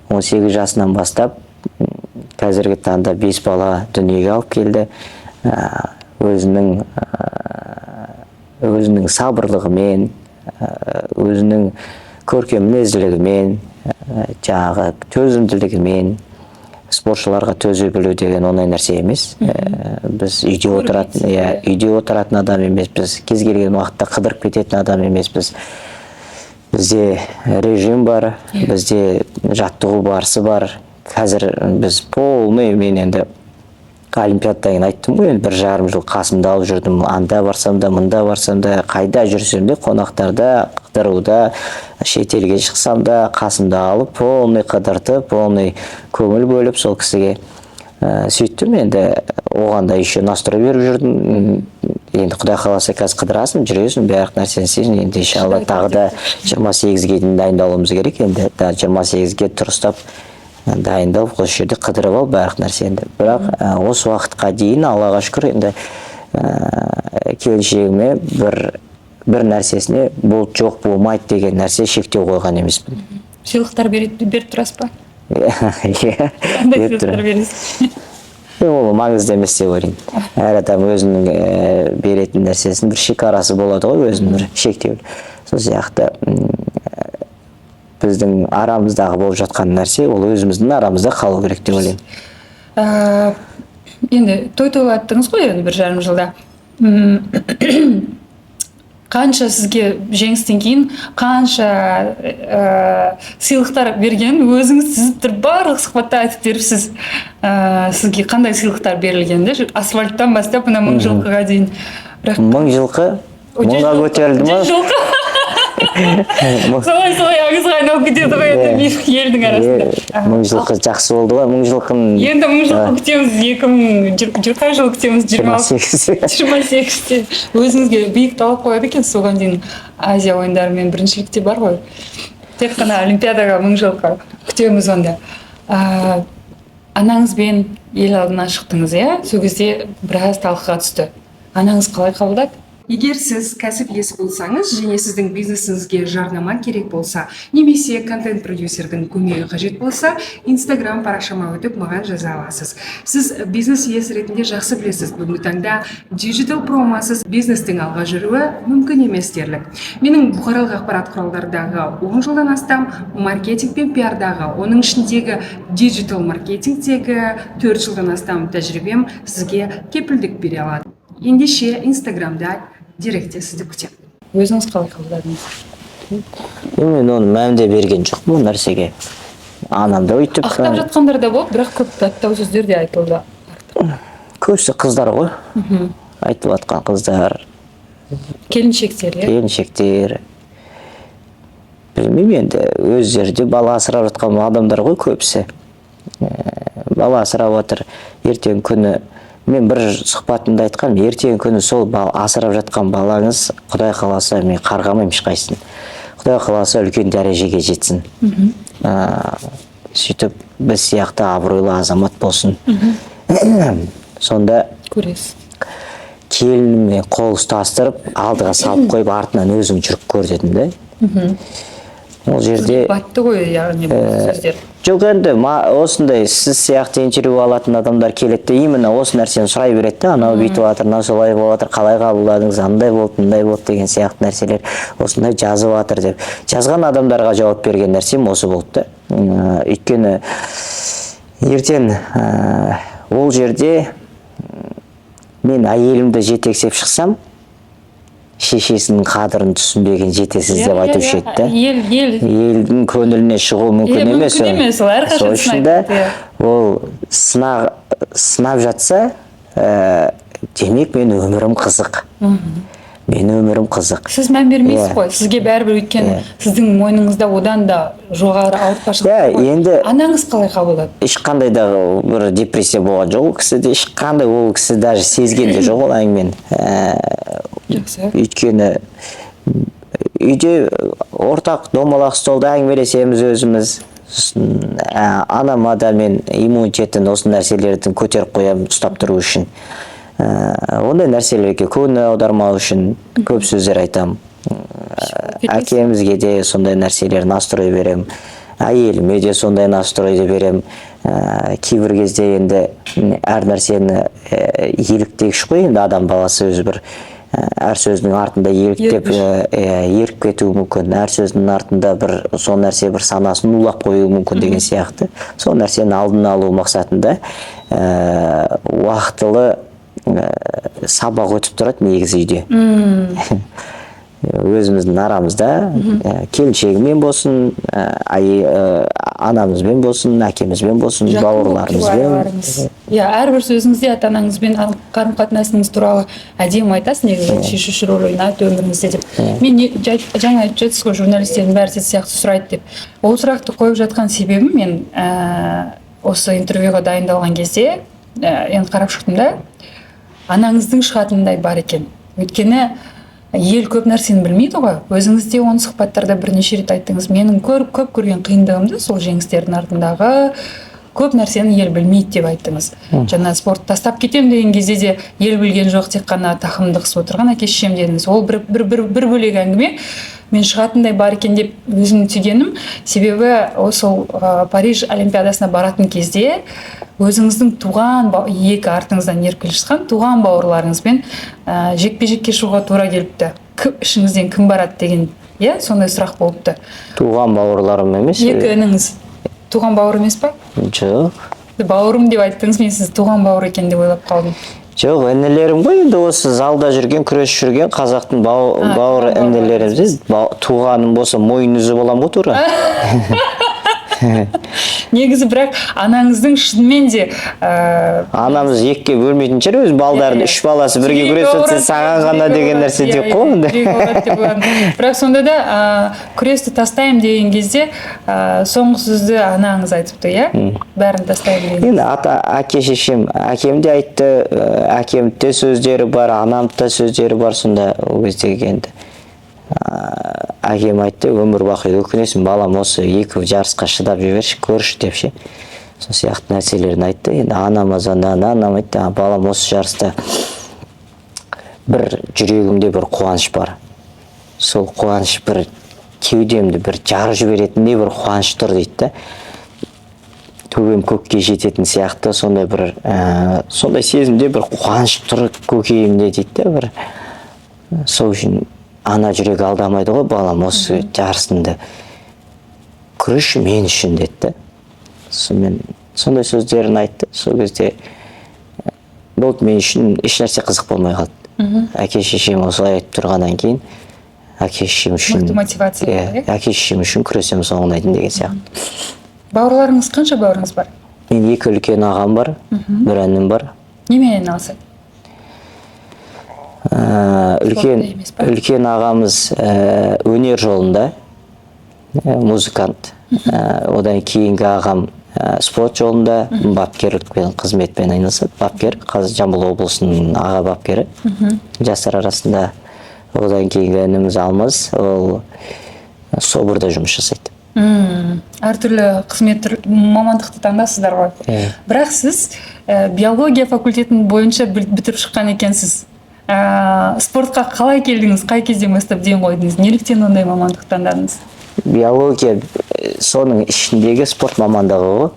18 жасынан бастап қазіргі таңда 5 бала дүниеге алып келді. Өзінің сабырлығымен, өзінің көркем мінезділігімен, жаңағы төзімділігімен, спортшыларға төзе білу деген оңай нәрсе емес. Біз үйде отыратын адам емеспіз, кез келген уақытта қыдырып кететін адам емеспіз. Бізде режим бар, бізде жаттығу барысы бар. Қазір біз полный, мен енді олимпиададан айттым ғой, енді 1,5 жыл қасымда алып жүрдім. Анда барсам да, мында барсам да, қайда жүрсем де, қонақтарда, қыдыруда, шетелге шықсам да, қасымда алып, полный қыдыртып, полный көңіл бөліп сол кісіге. Сөйттім, енді оған да еще настрой беріп жүрдім. Енді Құдай қаласа қазір қыдырасың, жүресің, барлық нәрсені істейсің. Енді иншалла тағы да 28-ге дейін дайындалуымыз керек. Енді 28-ге тұрыстап дайындалып, осы жерде қыдырып ал барлық нәрсені. Бірақ осы уақытқа дейін Аллаға шүкір, енді келешегіме бір нәрсесіне бұл жоқ болмайды деген нәрсе шектеу қойған емеспін. Сыйлықтар беріп тұрасыз ба? Иә. Қандай сыйлықтар бересіз? Ол маңызды емес деп ойлаймын. Әр адам өзінің беретін нәрсесінің бір шекарасы болады ғой, өзінің бір шектеулі. Сол сияқты біздің арамыздағы болып жатқан нәрсе, ол өзіміздің арамызда қалу керек деп ойлаймын. Енді той-тойлаттыңыз ғой, енді 1,5 жылда. Қанша сізге жеңістен кейін, қанша сыйлықтар берген, өзіңіз сізіп тұрып барлық сұхбатта айтып беріпсіз. Сізге қандай сыйлықтар берілгенде, асфальттан бастап, мына 1000 жылқыға дейін. 1000 жылқы? 1000-ға көтерілді ма? 100 жылқы. Солай аңызға айналып кетеді ғой, елдің арасында. 1000 жылқы жақсы болды ғой, 1000 жылқының... Енді 1000 жылқы күтеміз, қай жылы күтеміз? 28-те. Өзіңізге биік талап қояды екен, соған дейін Азия ойындарымен біріншілікте бар ғой. Тек қана Олимпиадаға 1000 жылқы күтеміз онда. Анаңызбен ел алдына шықтыңыз, иә? Сол кезде біраз талқыға түсті. Анаңыз қалай қабылдады? Егер сіз кәсіп иесі болсаңыз және сіздің бизнесіңізге жарнама керек болса, немесе контент-продюсердің көмегі қажет болса, Instagram парақшама өтіп маған жаза аласыз. Сіз бизнес иесі ретінде жақсы білесіз, бүгінгі таңда диджитал промасыз бизнестің алға жүруі мүмкін емес дерлік. Менің бұқаралық ақпарат құралдардағы 10 жылдан астам маркетинг пен пиардағы, оның ішіндегі диджитал маркетингтегі 4 жылдан астам тәжірибем сізге кепілдік бере алады. Ендеше Инстаграмда директте сізді күтемін. Өзіңіз қалай қабылдадыңыз? Мен оны мәнде берген жоқпын бұл нәрсеге. Анамда өйтіп... Ақтап жатқандар да болып, бірақ көп даттау сөздер де айтылды. Көбісі қыздар ғой. Айтып жатқан қыздар. Келіншектер, иә? Келіншектер. Білмеймін енді, өздері бала асырап жатқан адамдар ғой көбісі. Бала асырап отыр, ертең күні... Мен бір сұхбатымда айтқан, ертең күні сол асырап жатқан балаңыз, Құдай қаласа, мен қарғамайым ешқайсысын. Құдай қаласа үлкен дәрежеге жетсін. Сөйтіп, біз сияқты абыройлы азамат болсын. Сонда көресіз. келініме қол ұстастырып, алдыға салып қойып, артынан өзім жүріп көр дедім де. Ол жерде... Батты ғой, яғни бұл сөздер. Жоқ енді, осындай сіз сияқты интервью алатын адамдар келетті, именно осы нәрсені сұрай беретті, анау бүйтіп жатыр, мынау солай болып жатыр, қалай қабылдадыңыз, андай болды, мындай болды деген сияқты нәрселер, осындай жазып жатыр деп. Жазған адамдарға жауап берген нәрсем осы болды. Өйткені ертең ол жерде мен әйелімді жетексеп шықсам, шешесінің қадырын түсінбеген жетесіз деп айтушы еді. Елдің көңіліне шығу мүмкін емес. Мүмкін емес, ол әрқашан сынайды. Ол сынап жатса, демек мен өмірім қызық. Мен өмірім қызық. Сіз мән бермейсіз ғой, сізге бәрібір өйткені сіздің мойныңызда одан да жоғары ауыртпашылық бар ғой. Анаңыз қалай қабылдады? Ешқандай да бір депрессия болған жоқ, ол кісіде ешқандай, ол кісі даже сезген де жоқ ол әңгімені. Өйткені үйде ортақ домалақ столда әңгімелесеміз өзіміз. Анама да мен иммунитетін осы нәрселердің көтеріп қоямын, ұстап тұру үшін. Ондай нәрселерге көңіл аудармау үшін көп сөздер айтамын. әкемізге де сондай нәрселер настрой берем, әйеліме де сондай настройды берем. Кейбір кезде енді әр нәрсені еліктегіш қой, енді адам баласы өзі бір әр сөздің артында еліктеп еріп кетуі мүмкін, әр сөздің артында бір сол нәрсе бір санасын улап қоюы мүмкін деген сияқты. Сол нәрсені алдын алу мақсатында уақытылы сабақ өтіп тұрады негізі үйде. Өзіміздің арамызда келіншегімен болсын, анамызбен болсын, әкемізбен болсын, бауырларымызбен. Әрбір сөзіңізде ата-анаңызбен қарым-қатынасыңыз туралы әдемі айтасыз, негізі шешуші рөл ойнайды өміріңізде деп. Мен жаңа айтып жатсыз ғой, журналистердің бәрі сіз сияқты сұрайды деп. Ол сұрақты қойып жатқан себебім, мен осы интервьюға дайындалған кезде енді қарап шықтым да, анаңыздың шығатындай бар екен. Өйткені ел көп нәрсені білмейді ғой. Өзіңіз де оны сұхбаттарда бірнеше рет айттыңыз. Менің көп көрген қиындығымды сол жеңістердің артындағы көп нәрсені ел білмейді деп айттыңыз. Жаңа спорт тастап кетем деген кезде де ел білген жоқ, тек қана тақымды қысып отырған әке шешем дедіңіз. Ол бір бөлек әңгіме. Мен шығатындай бар екен деп өзім түйгенім. Себебі сол Париж олимпиадасына баратын кезде өзіңіздің туған екі артыңыздан еріп келе жатқан туған бауырларыңызбен жекпе-жекке шығуға тура келіпті. Ішіңізден кім барады деген, сондай сұрақ болыпты. Туған бауырларым емес. Екі ініңіз туған бауыр емес па? Жоқ. Бауырым деп айттыңыз, мен сіз туған бауыр екен деп ойлап қалдым. Жоқ, інілерім ғой, енді осы залда жүрген, күресіп жүрген қазақтың бауыры інілеріміз. Туғаным болса мойын үзі болам ғой тура. Негізі бірақ анаңыздың шынымен де анамыз екіге бөлмейтін шығар, өз балдарын, үш баласы бірге күресіп саған ғана деген нәрсе деп қой. Бірақ сонда да күресті тастаймын деген кезде соңғы сөзді анаңыз айтыпты, бәрін тастаймын деген. Енді әке шешем, әкем де айтты, әкемде сөздері бар, анамда сөздері бар, сонда ол кездегі енді. Әкем айтты, өмір бақи өкінесің, балам осы екі жарысқа шыдап жіберші, көрші депші. Сол сияқты нәрселерін айтты. Енді анам айтты, балам осы жарыста бір жүрегімде бір қуаныш бар. Сол қуаныш бір кеудемді бір жарып жіберетіндей бір қуаныш тұр дейді. Төбем көкке жететін сияқты, сондай бір сондай сезімде бір қуаныш тұр көкейімде дейді. Бір сол үшін ана жүрегі алдамайды ғой, балам осы жарысында күреш мен үшін деді. Сондай сөздерін айтты. Сол кезде болды, мен үшін еш нәрсе қызық болмай қалды. Әке шешем осылай айтып тұрғаннан кейін әке шешем үшін әке шешем үшін күресем соңына дейін деген сияқты. Бауырларыңыз қанша бауырыңыз бар? Мен екі үлкен ағам бар, бір інім бар. Немен айналысады? Үлкен ағамыз өнер жолында, музыкант. Одан кейінгі ағам спорт жолында, бапкерлікпен, қызметпен айналысады. Бапкер, қазір Жамбыл облысының аға бапкері. Жастар арасында. Одан кейінгі ініміз Алмаз, ол соборда жұмыс жасайды. Әртүрлі қызмет мамандықты таңдасыздар ғой. Бірақ сіз биология факультетін бойынша бітіріп шыққан екенсіз. Спортқа қалай келдіңіз, қай кезден бастап ден қойдыңыз, неліктен ондай мамандық таңдадыңыз? Биология соның ішіндегі спорт мамандығы ғой.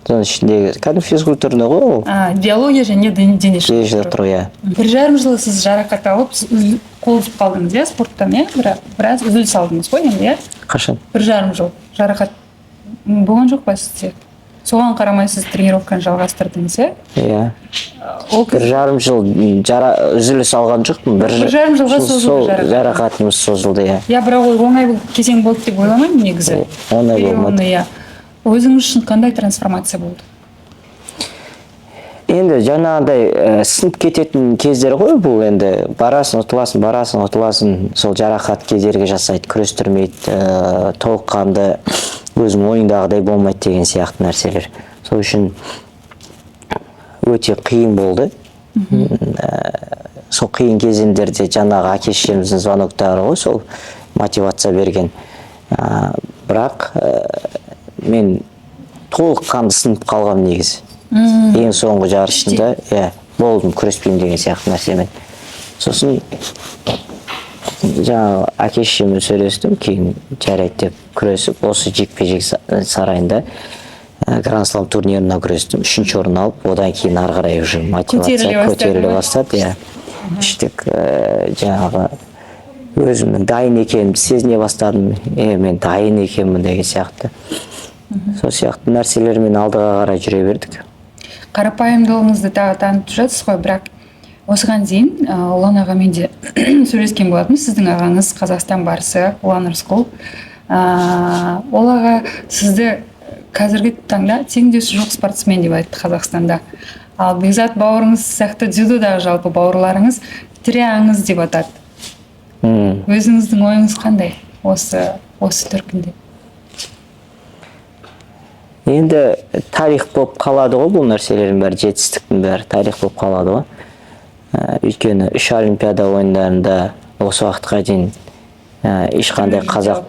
Соның ішіндегі кәдімгі физкультурный ғой ол. Биология және дене шынықтыру. 1,5 жыл сіз жарақат алып, қолып қалдыңыз, спорттан, біраз үзіліс алдыңыз ғой енді, Қашан? 1,5 жыл жарақат болған жоқ па сізде? Соған қарамай сіз тренировканы жалғастырдыңыз, 1,5 жыл үзіліс алған жоқпын. 1,5 жылға созылды жарақатымыз созылды. Бірақ ол оңай кезең болды деп ойламаймын негізі. Оңай болмады. Өзіңіз үшін қандай трансформация болды? Енді жаңағыдай сынып кететін кездер ғой бұл, енді барасың, ұтыласың, сол жарақат кедергі жасайды, күрестірмейді, толыққанды өзің ойыңдағыдай болмайды деген сияқты нәрселер. Сол үшін өте қиын болды. Сол қиын кезеңдерде жаңағы әке шешеміздің звоноктары ғой, сол мотивация берген. Бірақ мен толыққанды сынып қалғам негізі. Ең соңғы жарысында болдым, күреспеймін деген сияқты нәрсемен. Сосын жаңағы әке шешеммен сөйлестім, кейін жарайды деп күресіп, осы жекпе-жек сарайында Гранд Слам турнирына күрестім, 3-ші орын алып, одан кейін ары қарай уже мотивация көтеріле бастады. Иә. Іштік жаңағы өзімнің дайын екенімді сезіне бастадым. Мен дайын екенмін деген сияқты. Сол сияқты нәрселермен алдыға қарай жүре бердік. Қарапайымдылығыңызды тағы танытып жатсыз ғой, бірақ осыған дейін Ұлан ағамен де сөйлескен болатынбыз. Сіздің ағаңыз Қазақстан барысы Ұлан Рысқұл. Ол аға сізді қазіргі таңда теңдесі жоқ спортсмен деп айтты Қазақстанда. Ал Бекзат бауырыңыз сияқты дзюдодағы жалпы бауырларыңыз тірі аңыз деп атады. Өзіңіздің ойыңыз қандай осы төркінде? Енді тарих болып қалады ғой, бұл нәрселердің бәрі, жетістіктің бәрі тарих болып қалады ғой. Өйткені 3 Олимпиада ойындарында осы уақытқа дейін ешқандай қазақ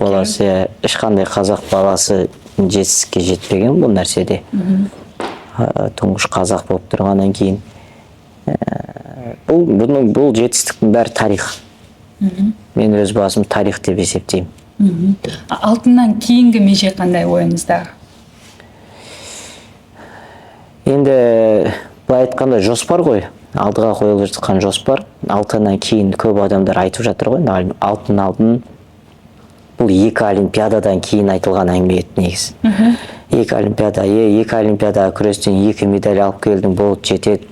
баласы жетістікке жетпеген бұл нәрседе. Тұңғыш қазақ болып тұрғаннан кейін бұл жетістіктің бәрі тарих. Мен өз басым тарих деп есептеймін. Алтыннан кейінгі меже қандай ойыңызда? Енді былай айтқанда жоспар ғой, алдыға қойылып жатқан жоспар. Алтыннан кейін көп адамдар айтып жатыр ғой, алтын бұл 2 олимпиададан кейін айтылған әңгіме еді негізі. 2 олимпиада күрестен 2 медаль алып келдің, болды, жетеді.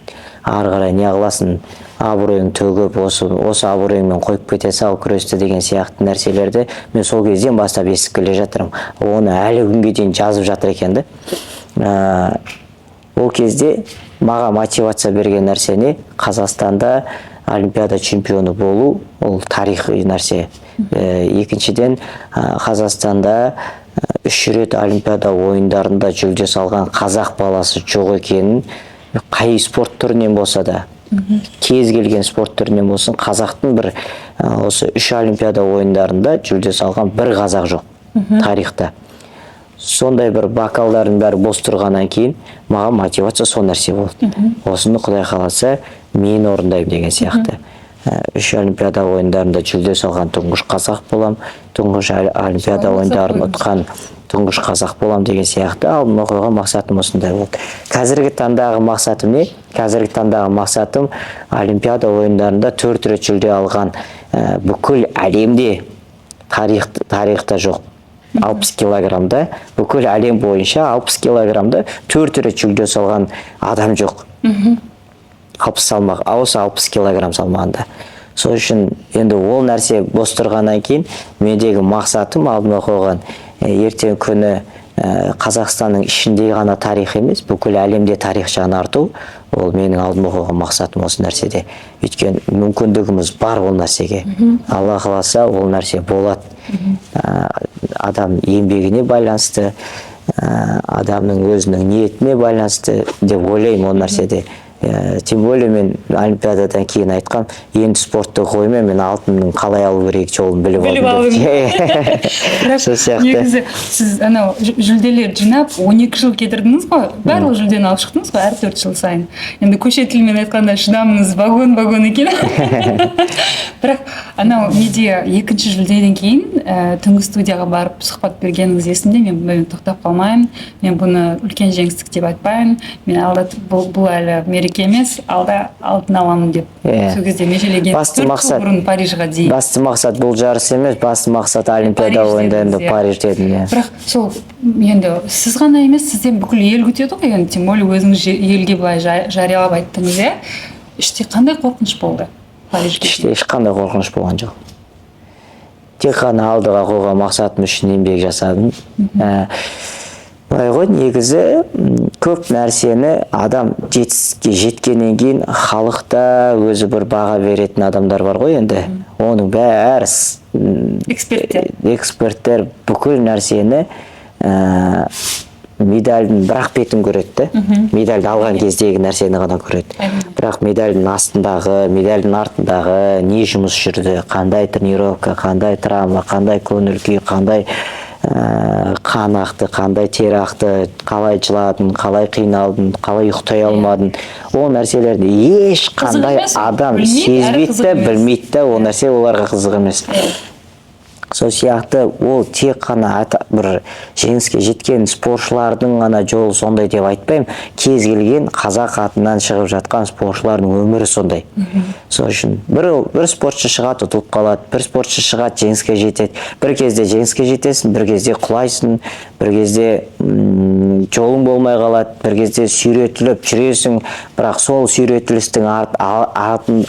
Ары қарай не қыласың, абыройың төгіп, осы абыройыңмен қойып кете сал күресті деген сияқты нәрселерді мен сол кезден бастап естіп келе жатырмын. Оны әлі күнге дейін жазып жатыр екен. Ол кезде маған мотивация берген нәрсені Қазақстанда олимпиада чемпионы болу, ол тарихи нәрсе. Екіншіден, Қазақстанда 3 рет олимпиада ойындарында жүлде салған қазақ баласы жоқ екенін, қай спорт түрінен болса да, кез келген спорт түрінен болсын, қазақтың бір осы 3 олимпиада ойындарында жүлде салған бір қазақ жоқ тарихта. Сондай бір бокалдардың бәрі бос тұрғаннан кейін маған мотивация сол нәрсе болды. Осыны Құдай қаласа мен орындаймын деген сияқты. 3 олимпиада ойындарында жүлде салған тұңғыш қазақ болам, тұңғыш олимпиада ойындарын ұтқан тұңғыш қазақ болам деген сияқты алдыма қойған мақсатым осындай болды. Қазіргі таңдағы мақсатым не? Қазіргі таңдағы мақсатым олимпиада ойындарында 4 рет жүлде алған бүкіл әлемде тарихта жоқ. 60 килограммда, бүкіл әлем бойынша 60 килограммда 4 рет жүлде салған адам жоқ. 60 салмақ, осы 60 килограмм салмағында. Сол үшін енді ол нәрсе бос тұрғаннан кейін мендегі мақсатым алдыма қойған ертең күні Қазақстанның ішінде ғана тарих емес, бүкіл әлемде тарих жаңарту, ол менің алдыма қойған мақсатым осы нәрседе. Өйткені мүмкіндігіміз бар ол нәрсеге. Алла қаласа ол нәрсе болады. Адам еңбегіне байланысты, адамның өзінің ниетіне байланысты деп ойлаймын ол нәрседе. Тем более мен олимпиададан кейін айтқам, енді спортты қоймай, мен алтынның қалай алу керек жолын біліп алдым. Негізі сіз жүлделер жинап 12 жыл кетірдіңіз ғой, барлық жүлдені алып шықтыңыз ғой әр 4 жыл сайын. Енді көше тілімен айтқанда шыдамыңыз вагон екен. Бірақ медиа 2-ші жүлдеден кейін түнгі студияға барып сұхбат бергеніңіз есімде, мен тоқтап қалмаймын, мен бұны үлкен жеңістік деп айтпаймын, мен бұл әлі мереке емес, алтын аламын деп сол кезде межелеген 4 жыл бұрын Парижға дейін. Басты мақсат бұл жарыс емес, басты мақсат олимпиада ойындарында Париж дедім. Бірақ сол енді сіз ғана емес, сізден бүкіл ел күтеді ғой, енді тем более өзіңіз елге былай жариялап айттыңыз, іште қандай қорқыныш болды? Іште ешқандай қорқыныш болған жоқ. Тек қана алдыға қойған мақсатым үшін еңбек жасадым. Былай ғой, негізі көп нәрсені адам жетістікке жеткеннен кейін халықта өзі бір баға беретін адамдар бар ғой енді. Оның бәрі эксперттер бүкіл нәрсені медальдің бірақ бетін көреді. Медальді алған кездегі нәрсені ғана көреді. Бірақ медальдің астындағы, медальдің артындағы не жұмыс жүрді, қандай тренировка, қандай травма, қандай көңіл күй, қандай қан ақты, қандай тер ақты, қалай жыладың, қалай қиналдың, қалай ұйықтай алмадың. Ол нәрселерді ешқандай адам сезбейді де, білмейді де, ол нәрсе оларға қызық емес. Сол сияқты ол тек қана бір жеңіске жеткен спортшылардың ғана жолы сондай деп айтпаймын. Кез келген қазақ атынан шығып жатқан спортшылардың өмірі сондай. Сол үшін бір спортшы шығады, ұтылып қалады, бір спортшы шығады, жеңіске жетеді. Bir кезде жеңіске жетесің, бір кезде құлайсың, бір кезде жолың болмай қалады, бір кезде сүйретіліп жүресің, бірақ сол сүйретілістің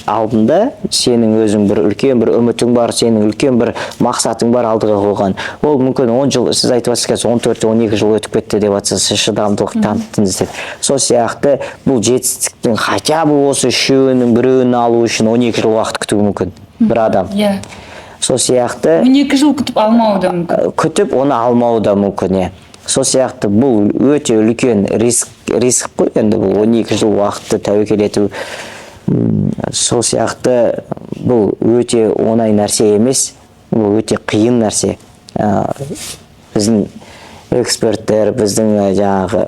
алдында сенің өзің бір үлкен бір үмітің бар, сенің үлкен бір мақсатың бар алдыға қойған. Ол мүмкін 10 жыл, сіз айтып отырсыз, 14-12 жыл өтіп кетті деп жатсыз, сіз шыдамдылық таныттыңыз деп. Сол сияқты бұл жетістіктің хотя бы осы біреуін алу үшін 12 жыл уақыт күтуі мүмкін бір адам. Сол сияқты 12 жыл күтіп алмауы да мүмкін. Күтіп оны алмауы да мүмкін. Сол сияқты бұл өте үлкен риск қой, енді бұл 12 жыл уақытты тәуекел ету. Сол сияқты бұл өте оңай нәрсе емес, бұл өте қиын нәрсе. Біздің эксперттер, біздің жаңағы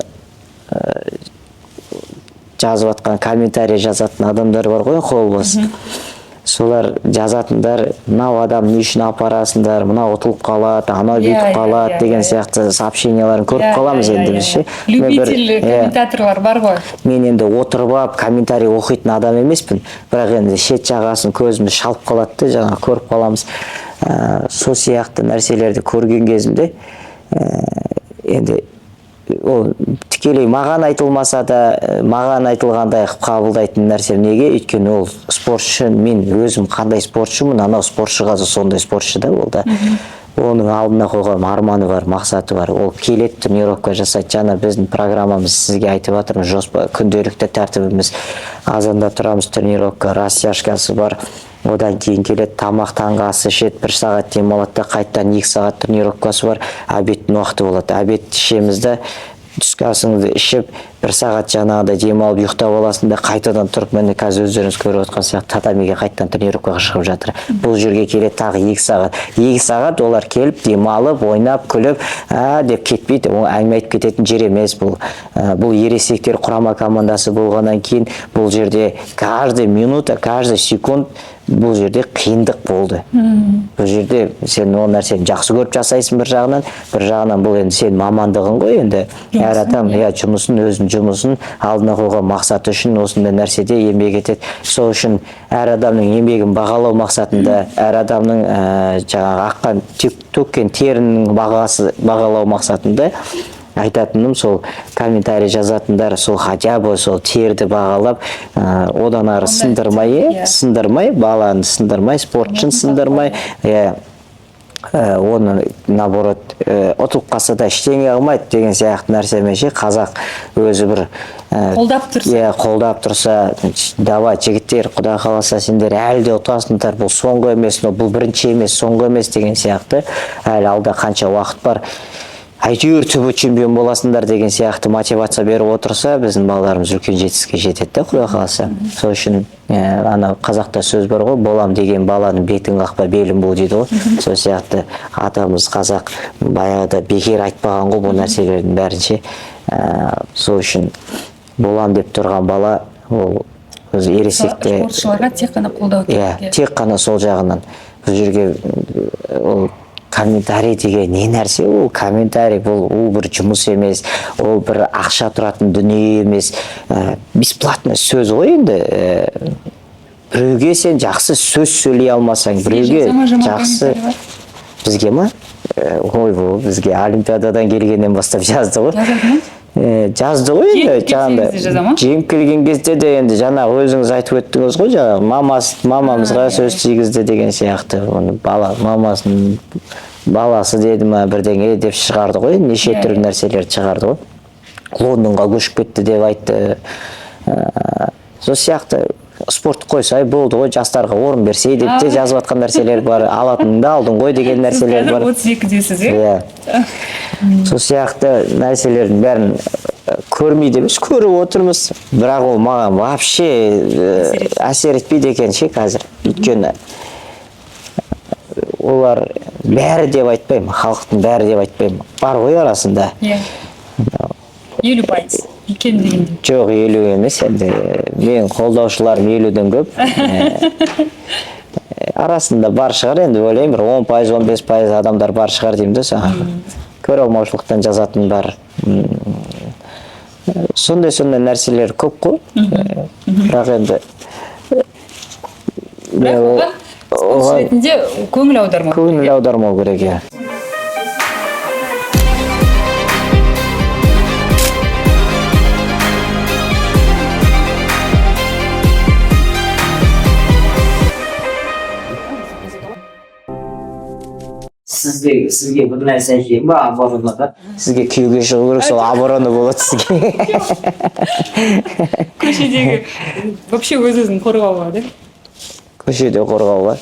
жазып атқан комментарий жазатын адамдар бар ғой, қолбас. Солар жазатындар, мынау адам не үшін апарасыңдар, мынау ұтылып қалады, анау бүйтіп қалады деген сияқты сообщенияларын көріп қаламыз енді біз ше. Любитель комментаторлар бар ғой. Мен енді отырып алып комментарий оқитын адам емеспін, бірақ енді шет жағасын көзіміз шалып қалады да, жаңа көріп қаламыз. Сол сияқты нәрселерді көрген кезімде енді ол тікелей маған айтылмаса да, маған айтылғандай қабылдайтын нәрсе неге? Өйткені ол спортшы, мен өзім қандай спортшымын, анау спортшыға да сондай спортшы да ол да. Оның алдына қойған арманы бар, мақсаты бар. Ол келеді, тренировка жасайды. Жаңа біздің программамыз сізге айтып жатырмыз, күнделікті тәртібіміз. Азанда тұрамыз, тренировка, растяжкасы бар. Одан кейін келеді, тамақ таңғы асы ішеді, 1 сағат демалады да, қайтадан 2 сағат тренировкасы бар, обедтің уақыты болады. Обед ішемізді, түскі асыңызды ішіп, 1 сағат жаңағыда демалып ұйықтап аласың да, қайтадан тұрып, міне қазір өздеріңіз көріп отқан сияқты татамиге қайтадан тренировкаға шығып жатыр. Бұл жерге келеді тағы 2 сағат. 2 сағат олар келіп, демалып, ойнап, күліп, деп кетпейді. Ол әңгіме айтып кететін жер емес бұл. Бұл ересектер құрама командасы болғаннан кейін бұл жерде каждый минута, каждый секунд бұл жерде қиындық болды. Бұл жерде сен ол нәрсені жақсы көріп жасайсың бір жағынан бұл енді сен мамандығың ғой енді. Әр адам жұмысын, өзінің жұмысын алдына қойған мақсаты үшін осындай нәрседе еңбек етеді. Сол үшін әр адамның еңбегін бағалау мақсатында, әр адамның жаңағы аққан төккен терінің бағалау мақсатында айтатыным сол комментарий жазатындар сол хотя бы сол терді бағалап, одан ары сындырмай, баланы сындырмай, спортшын сындырмай, оны наоборот ұтылып қалса да ештеңе қылмайды деген сияқты нәрсемен ше қазақ өзі бір қолдап тұрса, давай жігіттер, құда қаласа сендер әлі де ұтасыңдар, бұл соңғы емес, бұл бірінші емес, соңғы емес деген сияқты, әлі алда қанша уақыт бар, әйтеуір түбі чемпион боласыңдар деген сияқты мотивация беріп отырса, біздің балаларымыз үлкен жетістікке жетеді де, құда қаласа. Сол үшін ана қазақта сөз бар ғой, болам деген баланың бетін қақпа белін бу дейді ғой. Сол сияқты атамыз қазақ баяғыда бекер айтпаған ғой бұл нәрселердің бәрінше. Сол үшін болам деп тұрған бала ол өзі ересекте спортшыларға тек қана қолдау керек. Тек қана сол жағынан. Бұл жерге ол комментарий деген не нәрсе? Ол комментарий, ол бір жұмыс емес, ол бір ақша тұратын дүние емес, бесплатно сөз ғой енді. Біреуге сен жақсы сөз сөйлей алмасаң, біреуге жақсы... Бізге ма? Ой, бұл бізге олимпиададан келгеннен бастап жазды ғой. Жазды ғой енді, жеңіп келген кезде де енді жаңа өзіңіз айтып өттіңіз ғой, мамамызға сөз тигізді деген сияқты, мамасының баласы деді ма бірдеңе деп шығарды ғой, неше түрлі нәрселерді шығарды ғой. Лондонға көшіп кетті деп айтты. Сол сияқты спорт қойсай болды ғой, жастарға орын берсей деп те жазып атқан нәрселер бар, алатыныңды алдың ғой деген нәрселер бар. Сіз қазір 32-десіз, Сол сияқты нәрселердің бәрін көрмейді емес, көріп отырмыз, бірақ ол маған вообще әсер етпейді екен ше қазір. Өйткені олар бәрі деп айтпаймын, халықтың бәрі деп айтпаймын. Бар ғой арасында. Иә. 50%. Кем дегенде. Жоқ, 50 емес, енді мен қолдаушыларым 50-ден көп. Арасында бар шығар, енді ойлаймын, бір 10%, 15% адамдар бар шығар деймін де саған. Көре алмаушылықтан жазатын бар. Сондай нәрселер көп қой. Бірақ енді Спонсор ретінде көңіл аудармау. Көңіл аудармау керек, иә. Сізге бір нәрсе айтайын ба, оборонаға? Сізге күйеуге шығу керек, сол оборона болады сізге. Көшедегі вообще өз-өзін қорғауға, да? Көшеде қорғауға.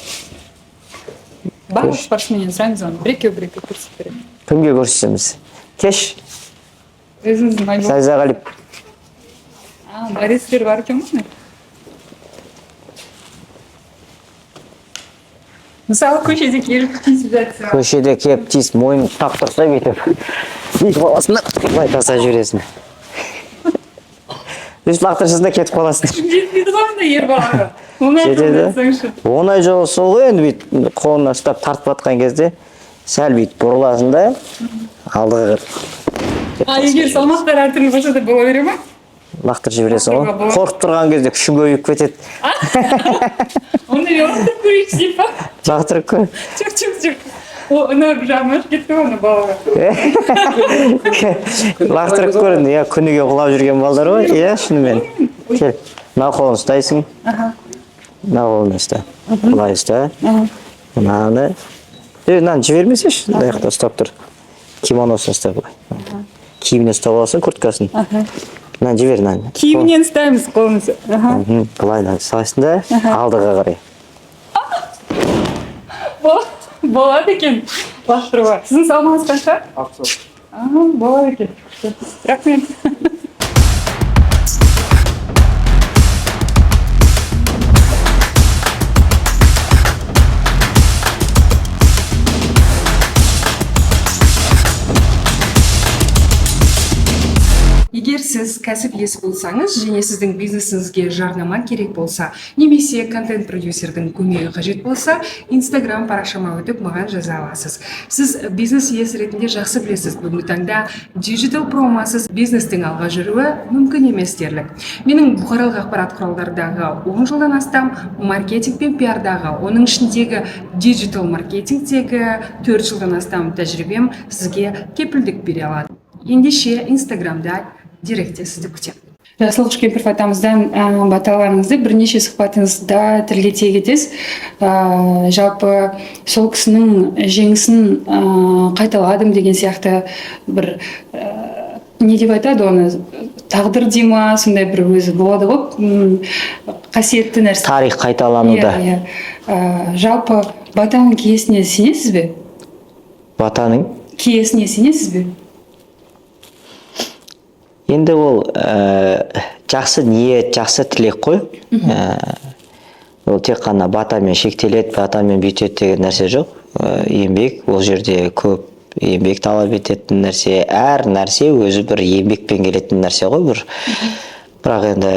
Барлық спортсменнен сұраңыз оны, бір-екеу көрсетіп беремін. Кімге көрсетеміз? Кеш. Өзіңіздің альбом. Сайзағалип. Бористер бар екен ма? Мысалы, көшеде келіп тиісіп жатса. Көшеде келіп тиісіп, мойын тақ тұрса кетіп. Екі баласында былай таса жүресің. Өз лақтыршысында кетіп қаласың. Жетпейді ғой онда ер балаға. Жетеді. Оңай жолы сол ғой, енді бүйтіп қолына ұстап тартып жатқан кезде сәл бүйтіп бұрыласың да алдыға кір. Егер салмақтар әртүрлі болса да бола бере ма? Лақтырып жібересің ғой. Қорқып тұрған кезде күшің көбейіп кетеді. Оны лақтырып көрейікші деп па? Лақтырып көр. Жоқ. Оны жамаш кетті оны балаға. Лақтырып көрін, иә, күніге құлап жүрген балдар ғой, иә, шынымен. Кел, мына қолын ұстайсың. Мына қолын ұста. Құлай ұста. Мынаны. Мынаны жібермесеш, аяқта ұстап тұр. Кимоносын ұста бұлай. Киіміне ұстап аласың, kurtkасын. Мынаны жібер, мынаны. Киімінен ұстаймыз қолымызды. Бұлай салайсың да, алдыға қарай. Болады екен лақтыруға. Сіздің салмағыңыз қанша? 60. Болады екен. Рахмет. Егер сіз кәсіп иесі болсаңыз және сіздің бизнесіңізге жарнама керек болса, немесе контент продюсердің көмегі қажет болса, Instagram парақшама өтіп маған жаза аласыз. Сіз бизнес иесі ретінде жақсы білесіз, бүгінгі таңда диджитал промосыз бизнестің алға жүруі мүмкін емес дерлік. Менің бұқаралық ақпарат құралдардағы 10 жылдан астам маркетинг пен пиардағы, оның ішіндегі диджитал маркетингтегі 4 жылдан астам тәжірибем сізге кепілдік бере алады. Ендеше Инстаграмда директте сізді күтемін. Жақсылық Үшкемпіров атамыздан баталарыңызды бірнеше сұхбатыңызда тілге тиек етесіз. Жалпы сол кісінің жеңісін қайталадым деген сияқты бір не деп айтады оны, тағдыр дей ма, сондай бір өзі болады ғой, қасиетті нәрсе. Тарих қайталануда. Жалпы батаның киесіне сенесіз бе? Батаның киесіне сенесіз бе? Енді ол жақсы ниет, жақсы тілек қой. Ол тек қана батамен шектеледі, батамен бүйтеді деген нәрсе жоқ. Еңбек, ол жерде көп еңбек талап ететін нәрсе, әр нәрсе өзі бір еңбекпен келетін нәрсе ғой бір. Бірақ енді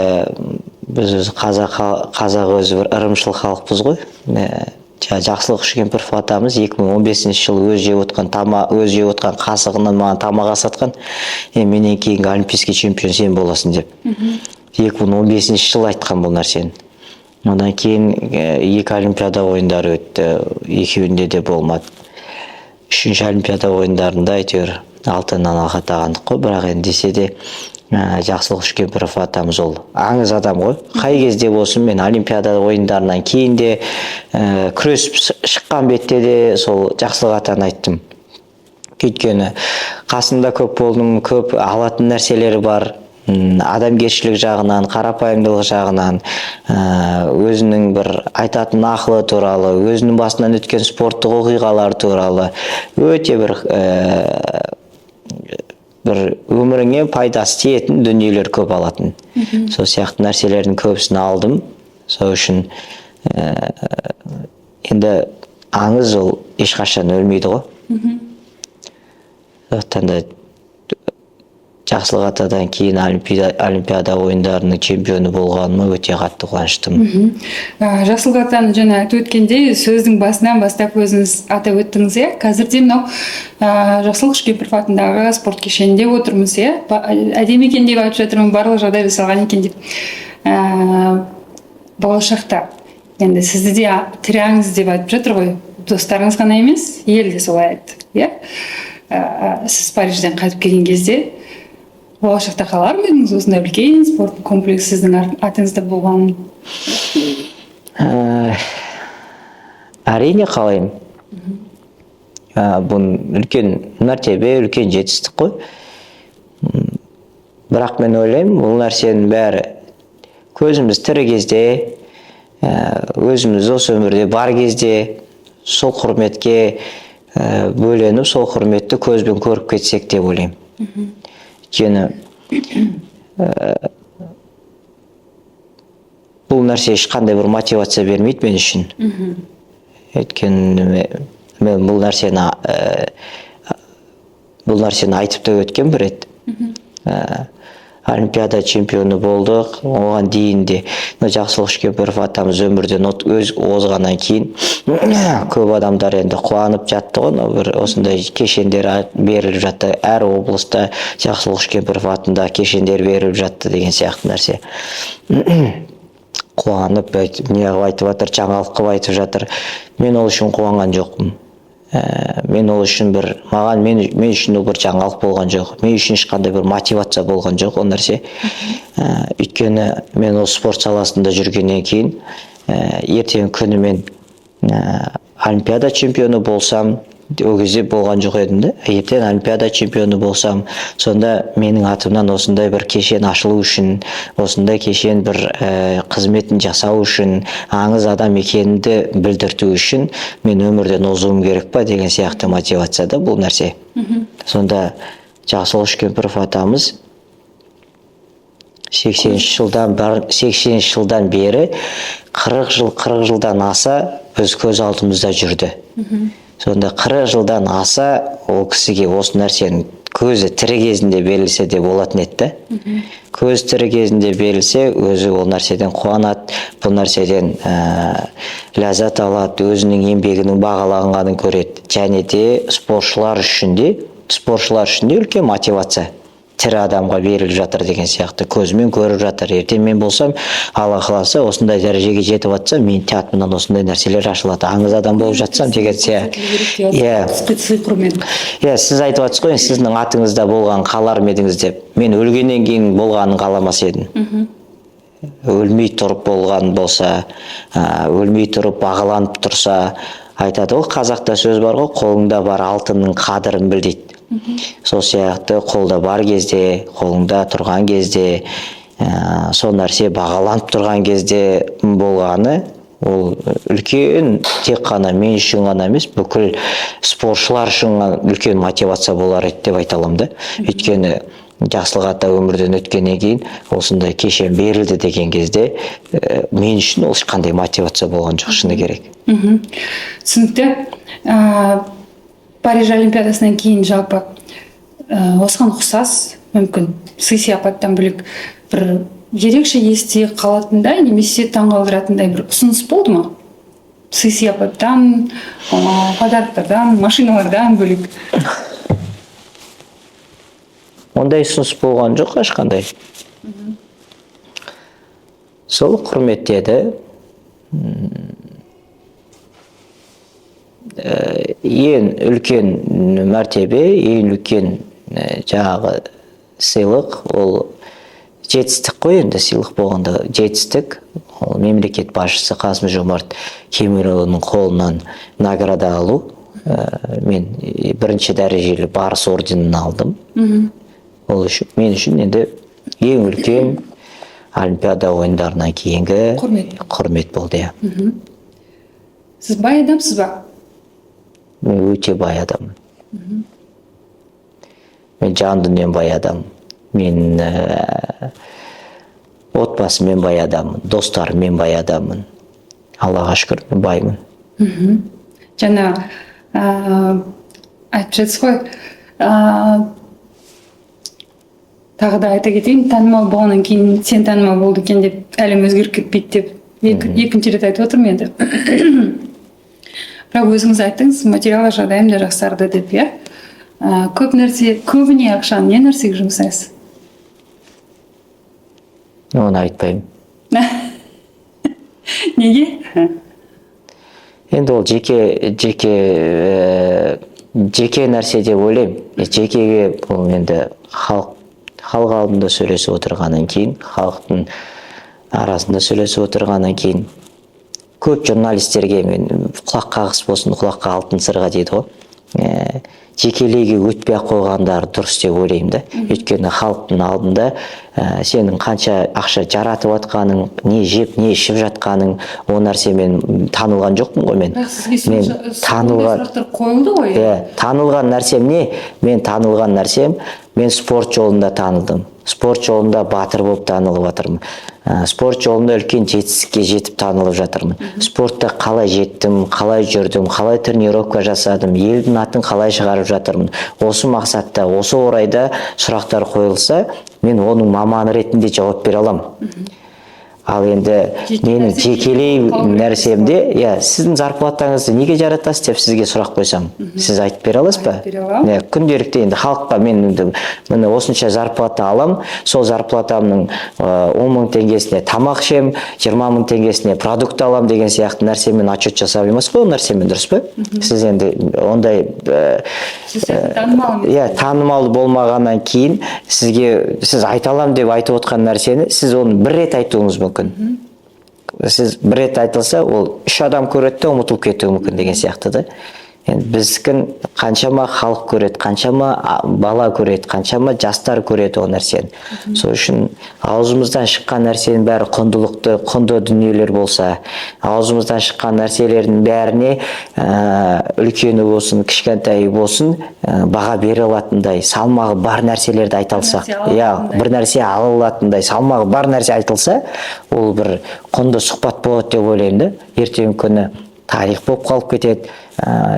біз өзі қазақ өзі бір ырымшыл халықпыз ғой. Жақсылық Үшкемпіров атамыз 2015 жылы өз жеп отқан қасығынан маған тамақ асатқан. Менен кейінгі олимпийский чемпион сен боласың деп. 2015 жылы айтқан бұл нәрсені. Одан кейін 2 олимпиада ойындары өтті, екеуінде де болмады. 3-ші олимпиада ойындарында әйтеуір алтыннан алқа тағандық қой, бірақ енді десе де Жақсылық Үшкемпіров атамыз ол аңыз адам ғой. Қай кезде болсын мен олимпиада ойындарынан кейін де күресіп шыққан бетте де сол Жақсылық атаны айттым. Өйткені қасында көп болдым, көп алатын нәрселері бар. Адамгершілік жағынан, қарапайымдылық жағынан, өзінің бір айтатын ақылы туралы, өзінің басынан өткен спорттық оқиғалар туралы өте бір өміріңе пайдасы тиетін дүниелер көп алатын. Сол сияқты нәрселердің көбісін алдым. Сол үшін енді аңыз ол ешқашан өлмейді ғой. Сондықтан да жақсылық атадан кейін Олимпиада ойындарының чемпионы болғаныма өте қатты қуаныштымын. Жақсылық атаны жаңа айтып өткендей, сөздің басынан бастап өзіңіз атап өттіңіз, иә. Қазірде мынау Жақсылық Үшкемпіров атындағы спорт кешенінде отырмыз, иә. Әдемі екен деп айтып жатырмын, барлық жағдай жасалған екен деп. Болашақта енді сізді де тірәңіз деп айтып жатыр ғой. Достарыңыз ғана емес, ел де солай айтты, иә. Сіз Парижден қайтып келген кезде болашақта қалар ма едіңіз осындай үлкен спорт комплекс сіздің атыңызда болғанын? Әрине қалаймын. Бұл үлкен мәртебе, үлкен жетістік қой. Бірақ мен ойлаймын, бұл нәрсенің бәрі көзіміз тірі кезде, өзіміз осы өмірде бар кезде сол құрметке бөленіп, сол құрметті көзбен көріп кетсек деп ойлаймын. Өйткені бұл нәрсе ешқандай бір мотивация бермейді мен үшін. Өйткені мен бұл нәрсені айтып та өткен бір рет. Олимпиада чемпионы болдық, оған дейін де Жақсылық Үшкемпіров атамыз өмірден озғаннан кейін көп адамдар енді қуанып жатты ғой, бір осындай кешендер беріліп жатты, әр облыста Жақсылық Үшкемпіров атында кешендер беріліп жатты деген сияқты нәрсе. Қуанып, неғып айтып жатыр, жаңалық қылып айтып жатыр. Мен ол үшін қуанған жоқпын. Мен ол үшін мен үшін ол бір жаңалық болған жоқ. Мен үшін ешқандай бір мотивация болған жоқ ол нәрсе. Өйткені мен ол спорт саласында жүргеннен кейін ертең күні мен Олимпиада чемпионы болсам, ол кезде болған жоқ едім де. Ертең Олимпиада чемпионы болсам, сонда менің атымнан осындай бір кешен ашылу үшін, осындай кешен бір қызметін жасау үшін, аңыз адам екенімді білдірту үшін мен өмірден озуым керек па деген сияқты мотивацияда бұл нәрсе. Сонда Жақсылық Үшкемпіров атамыз 80 жылдан бері 40 жылдан аса біз көз алдымызда жүрді. Сонда 40 жылдан аса ол кісіге осы нәрсенің көзі тірі кезінде берілсе де болатын еді. Көз тірі кезінде берілсе, өзі ол нәрседен қуанады, бұл нәрседен ләззат алады, өзінің еңбегінің бағаланғанын көреді. Және де спортшылар үшін де үлкен мотивация. Тірі адамға беріліп жатыр деген сияқты көзімен көріп жатыр. Ертең мен болсам, Алла қаласа, осындай дәрежеге жетіп жатсам, мен театрымнан осындай нәрселер ашылады. Аңыз адам болып жатсам деген сияқты. Сіз айтып жатсыз ғой, сіздің атыңызда болған қалар ма едіңіз деп. Мен өлгеннен кейін болғанын қаламас едім. Өлмей тұрып болған болса, өлмей тұрып бағаланып тұрса, айтады ғой, қазақта сөз бар ғой, қолыңда бар алтынның қадірін біл дейді. Сол сияқты қолда бар кезде, қолыңда тұрған кезде, сол нәрсе бағаланып тұрған кезде болғаны, ол үлкен тек қана мен үшін ғана емес, бүкіл спортшылар үшін үлкен мотивация болар еді деп айта аламын да. Өйткені Жақсылық ата өмірден өткеннен кейін осындай кешен берілді деген кезде мен үшін ол ешқандай мотивация болған жоқ, шыны керек. Түсінікті. Париж Олимпиадасынан кейін жалпы осыған ұқсас, мүмкін сый-сияпаттан бөлек бір ерекше есте қалатындай немесе таңғалдыратындай бір ұсыныс болды ма? Сый-сияпаттан, подарктардан, машиналардан бөлек. Ондай ұсыныс болған жоқ ешқандай. Сол құрметтеді. Ең үлкен мәртебе, ең үлкен жаңағы сыйлық, ол жетістік қой, енді сыйлық болғанда жетістік. Ол мемлекет басшысы Қасым-Жомарт Кемелұлының қолынан награда алу. Мен бірінші дәрежелі барыс орденін алдым. Ол үшін, мен үшін енді ең үлкен Олимпиада ойындарынан кейінгі құрмет болды. Сіз бай адамсыз ба? Мен өте бай адаммын. Мен жан дүнием бай адаммын. Мен отбасыммен бай адаммын, достарыммен бай адаммын. Аллаға шүкір, мен баймын. Жаңа айтып жатсыз ғой. Тағы да айта кетейін, танымал болғаннан кейін сен танымал болды екен деп әлем өзгеріп кетпейді деп екінші рет айтып отырмын енді. Бірақ өзіңіз айттыңыз, материалдық жағдайым да жақсарды деп, иә. Көп нәрсе, көбіне ақшаны не нәрсеге жұмсайсыз? Оны айтпаймын. Неге? Енді ол жеке нәрсе деп ойлаймын. Жекеге бұл енді халық алдында сөйлесіп отырғаннан кейін, халықтың арасында сөйлесіп отырғаннан кейін, көп журналистерге мен құлақ қағыс болсын, құлаққа алтын сырға дейді ғой. Жекелейге өтпей қойғандары дұрыс деп ойлаймын да. Өйткені халықтың алдында сенің қанша ақша жаратып жатқаның, не жеп, не ішіп жатқаның, о нәрсемен танылған жоқпын ғой мен. Мен танылған қойылды ғой. Танылған нәрсем не? Мен танылған нәрсем, мен спорт жолында танылдым. Спорт жолында батыр болып танылып жатырмын. Спорт жолында үлкен жетістікке жетіп танылып жатырмын. Спортта қалай жеттім, қалай жүрдім, қалай тренировка жасадым, елдің атын қалай шығарып жатырмын. Осы мақсатта, осы орайда сұрақтар қойылса, мен оның маманы ретінде жауап бере аламын. Ал енді менің жекелей нәрсемде, сіздің зарплатаңызды неге жаратасыз деп сізге сұрақ қойсам, сіз айтып бере аласыз ба? Күнделікті енді халыққа мен міне осынша зарплата алам, сол зарплатамның 10.000 теңгесіне тамақ ішем, 20.000 теңгесіне продукт алам деген сияқты нәрсемен отчет жасап алмайсыз ғой, ол нәрсемен, дұрыс па? Сіз енді ондай танымал болмағаннан кейін сіз айта алам деп айтып отқан нәрсені сіз оны бір рет айтуыңыз мүмкін. Сіз бір рет айтылса, ол 3 адам көреді де ұмытылып кетуі мүмкін деген сияқты да. Біздікін қаншама халық көреді, қаншама бала көреді, қаншама жастар көреді ол нәрсені. Сол үшін аузымыздан шыққан нәрсенің бәрі құндылықты, құнды дүниелер болса, аузымыздан шыққан нәрселердің бәріне үлкені болсын, кішкентайы болсын, баға бере алатындай, салмағы бар нәрселерді айта алсақ, бір нәрсе ала алатындай, салмағы бар нәрсе айтылса, ол бір құнды сұхбат болады деп ойлаймын да. Ертеңгі күні тарих болып қалып кетеді,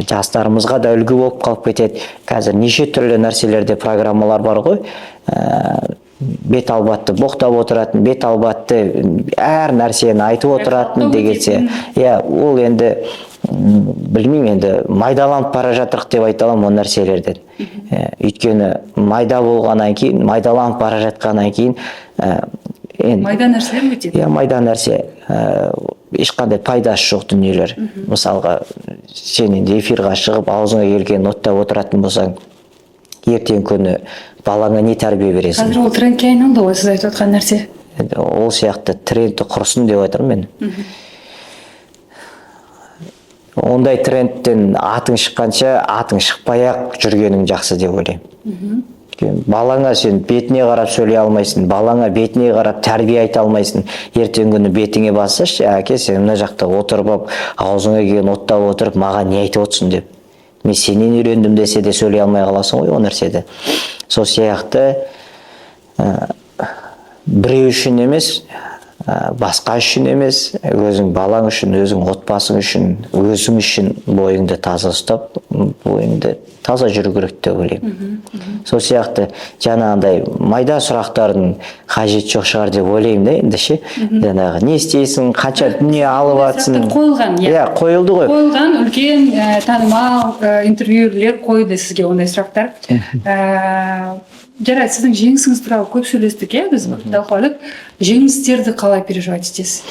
жастарымызға да үлгі болып қалып кетеді. Қазір неше түрлі нәрселерде программалар бар ғой. Бет албатты боқтап отыратын, бет албатты әр нәрсені айтып отыратын дегенсе. Ол енді білмеймін, енді майдаланып бара жатырық деп айта аламын ол нәрселерден. Өйткені майда болғаннан кейін, майдаланып бара жатқаннан кейін майда нәрселер өтеді. Майда нәрсе ешқандай пайдасы жоқ дүниелер. Мысалға, сен енді эфирға шығып, аузыңа келген оттап отыратын болсаң, ертең күні балаңа не тәрбие бересің? Қазір ол трендке айналды ғой, сіз айтып отқан нәрсе. Ол сияқты трендті құрсын деп айтырмын мен. Ондай трендтен атың шыққанша, атың шықпай-ақ жүргенің жақсы деп ойлаймын. Балаңа сен бетіне қарап сөйлей алмайсың, балаңа бетіне қарап тәрбие айта алмайсың. Ертең күні бетіңе бассашы, әке сен мына жақта отырып, аузыңа келген оттап отырып, маған не айтып отырсың деп. Мен сенен үйрендім десе де сөйлей алмай қаласың ғой, о нәрседе. Сол сияқты біреу үшін емес, басқа үшін емес, өзің балаң үшін, өзің отбасың үшін, өзің үшін бойыңды таза ұстап, бойыңды таза жүру керек деп ойлаймын. Сол сияқты жаңағындай майда сұрақтардың қажеті жоқ шығар деп ойлаймын да, енді ше. Жаңағы не істейсің, қанша дүние алып жатсың? Қойылған, қойылды ғой. Қойылған үлкен танымал интервьюлер қойды сізге ондай сұрақтар. Жарайды, сіздің жеңісіңіз туралы көп сөйлестік, біз талқыладық. Жеңістерді қалай переживать етесіз?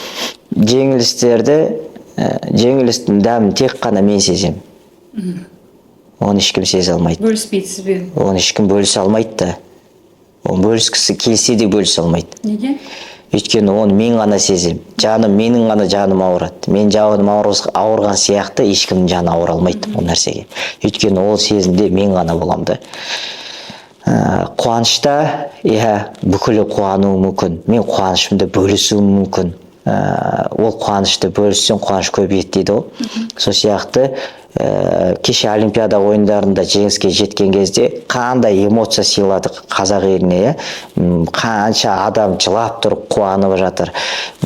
Жеңілістің дәмін тек қана мен сеземін. Оны ешкім сезе алмайды. Бөліспейсіз бе? Оны ешкім бөлісе алмайды да. Оны бөліскісі келсе де бөлісе алмайды. Неге? Өйткені оны мен ғана сеземін. Менің ғана жаным ауырады. Мен жаным ауырған сияқты ешкімнің жаны ауыра алмайды ол нәрсеге. Өйткені ол сезімде мен ғана боламын да. Қуанышта, бүкілі қуануы мүмкін. Мен қуанышымды бөлісуім мүмкін. Ол қуанышты бөліссең, қуаныш көбейеді дейді ғой. Сол сияқты кеше Олимпиада ойындарында жеңіске жеткен кезде қандай эмоция сыйладық қазақ еліне, қанша адам жылап тұрып қуанып жатыр.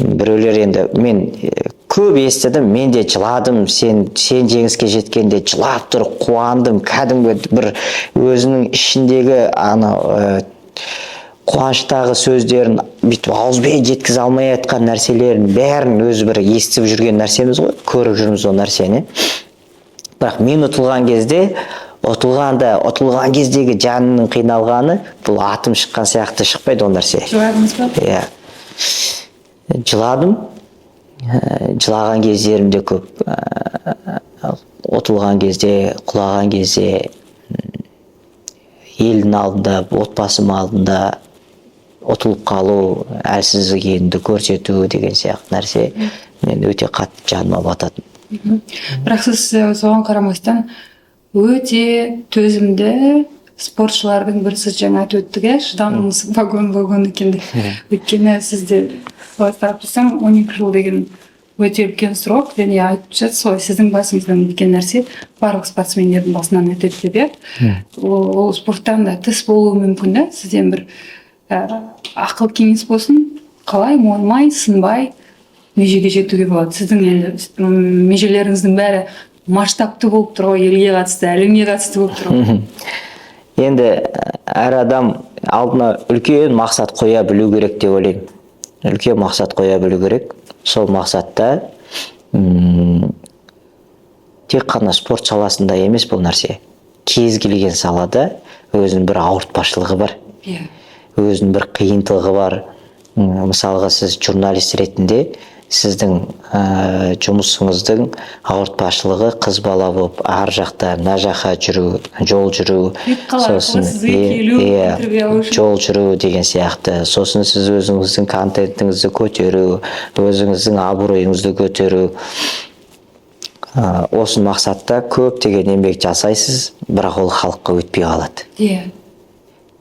Біреулер енді мен көп естідім, мен де жыладым, сен жеңіске жеткенде жылап тұрып қуандым, кәдімгі бір өзінің ішіндегі қуаныштағы сөздерін бүйтіп ауызбен жеткізе алмай жатқан нәрселерін бәрін өзі бір естіп жүрген нәрсеміз ғой, көріп жүрміз ол нәрсені. Бірақ мен ұтылған кездегі жанының қиналғаны, бұл атым шыққан сияқты шықпайды ол нәрсе. Жыладыңыз ба? Иә. Жыладым. Жылаған кездерім де көп. Ұтылған кезде, құлаған кезде, елдің алдында, отбасым алдында ұтылып қалу, әлсіз екенімді көрсету деген сияқты нәрсе мен өте қатты жаныма бататын. Бірақ сіз соған қарамастан өте төзімді спортшылардың бірісі, жаңа айтып өттік, шыдамыңыз вагон екен деп. Өйткені сізде қарап тұрсам 12 жыл деген өте үлкен срок, және айтып жатсыз ғой, сіздің басыңыздан өткен нәрсе барлық спортсмендердің басынан өтеді деп. Ол спорттан да тыс болуы мүмкін да, сізден бір ақыл кеңес болсын, қалай мойымай, сынбай межеге жетуге болады. Сіздің енді межелеріңіздің бәрі масштабты болып тұр ғой, елге қатысты, әлемге қатысты болып тұр ғой. Енді әр адам алдына үлкен мақсат қоя білу керек деп ойлаймын. Үлкен мақсат қоя білу керек. Сол мақсатта тек қана спорт саласында емес бұл нәрсе. Кез келген салада өзінің бір ауыртпашылығы бар. Өзінің бір қиынтылығы бар. Мысалға сіз журналист ретінде сіздің жұмысыңыздың ауыртпашылығы қыз бала болып ар жақта мына жаққа жүру, жол жүру, сосын жол жүру деген сияқты. Сосын сіз өзіңіздің контентіңізді көтеру, өзіңіздің абыройыңызды көтеру. Осы мақсатта көптеген еңбек жасайсыз, бірақ ол халыққа өтпей қалады.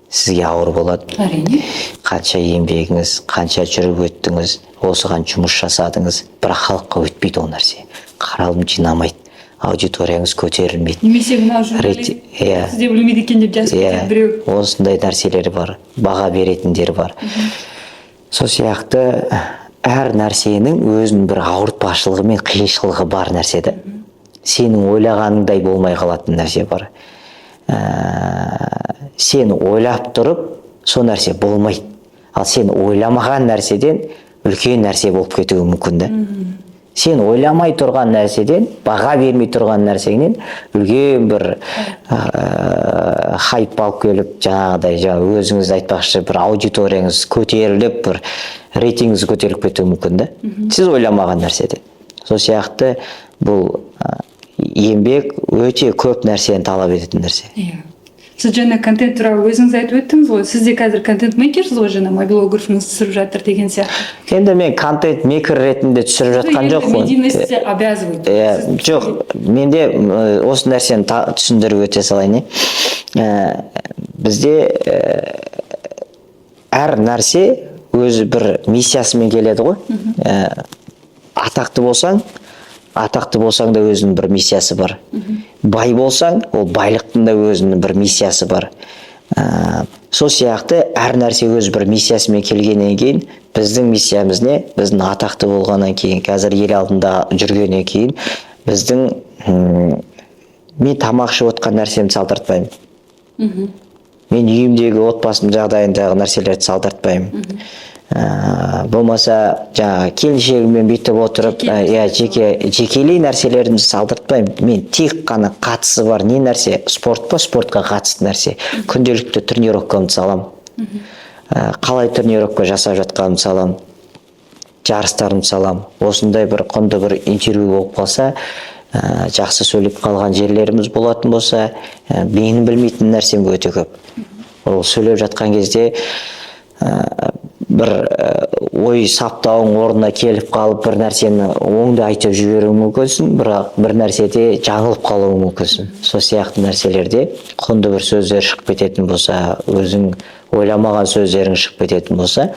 Сізге ауыр болады. Әрине. Қанша еңбегіңіз, қанша жүріп өттіңіз, осыған жұмыс жасадыңыз, бірақ халыққа өтпейді ол нәрсе. Қаралым жинамайды, аудиторияңыз көтерілмейді. Немесе мына журналист сізде білмейді екен деп жазып кетеді біреу. Осындай нәрселер бар, баға беретіндер бар. Сол сияқты әр нәрсенің өзінің бір ауыртпашылығы мен қиыншылығы бар нәрседе. Сенің ойлағаныңдай болмай қалатын нәрсе бар. Сен ойлап тұрып, сол нәрсе болмайды. Ал сен ойламаған нәрседен үлкен нәрсе болып кетуі мүмкін. Сен ойламай тұрған нәрседен, баға бермей тұрған нәрсеңнен үлкен бір хайп алып келіп, жаңағыдай өзіңіз айтпақшы бір аудиторияңыз көтеріліп, бір рейтингіңіз көтеріліп кетуі мүмкін. Сіз ойламаған нәрседен. Сол сияқты бұл еңбек өте көп нәрсені талап ететін нәрсе. Сіз жаңа контент туралы өзіңіз айтып өттіңіз ғой, сіз де қазір контент мейкерсіз ғой, жаңа мобилографыңыз түсіріп жатыр деген сияқты. Енді мен контент мейкер ретінде түсіріп жатқан жоқ қой. Медийность обязывает. Жоқ, менде осы нәрсені түсіндіріп өте салайын. Бізде әр нәрсе өзі бір миссиясымен келеді ғой. Атақты болсаң да өзінің бір миссиясы бар. Бай болсаң, ол байлықтың да өзінің бір миссиясы бар. Сол сияқты әр нәрсе өз бір миссиясымен келгеннен кейін, біздің миссиямыз не? Біздің атақты болғаннан кейін, қазір ел алдында жүргеннен кейін, мен тамақ ішіп отқан нәрсемді салдыртпаймын. Мен үйімдегі отбасым жағдайындағы нәрселерді салдыртпаймын. Болмаса жаңағы келіншегіммен бүйтіп отырып, жекелей нәрселерімді салдыртпаймын. Мен тек қана қатысы бар не нәрсе, спорт па, спортқа қатысты нәрсе. Күнделікті тренировкамды салам. Қалай тренировка жасап жатқанымды салам. Жарыстарымды салам. Осындай бір құнды бір интервью болып қалса, жақсы сөйлеп қалған жерлеріміз болатын болса, менің білмейтін нәрсем өте көп. Ол сөйлеп жатқан кезде бір ой саптауың орнына келіп қалып, бір нәрсені оңды айтып жіберуің мүмкінсің, бірақ бір нәрседе жаңылып қалуың мүмкінсің. Сол сияқты нәрселерде құнды бір сөздер шығып кететін болса, өзің ойламаған сөздерің шығып кететін болса,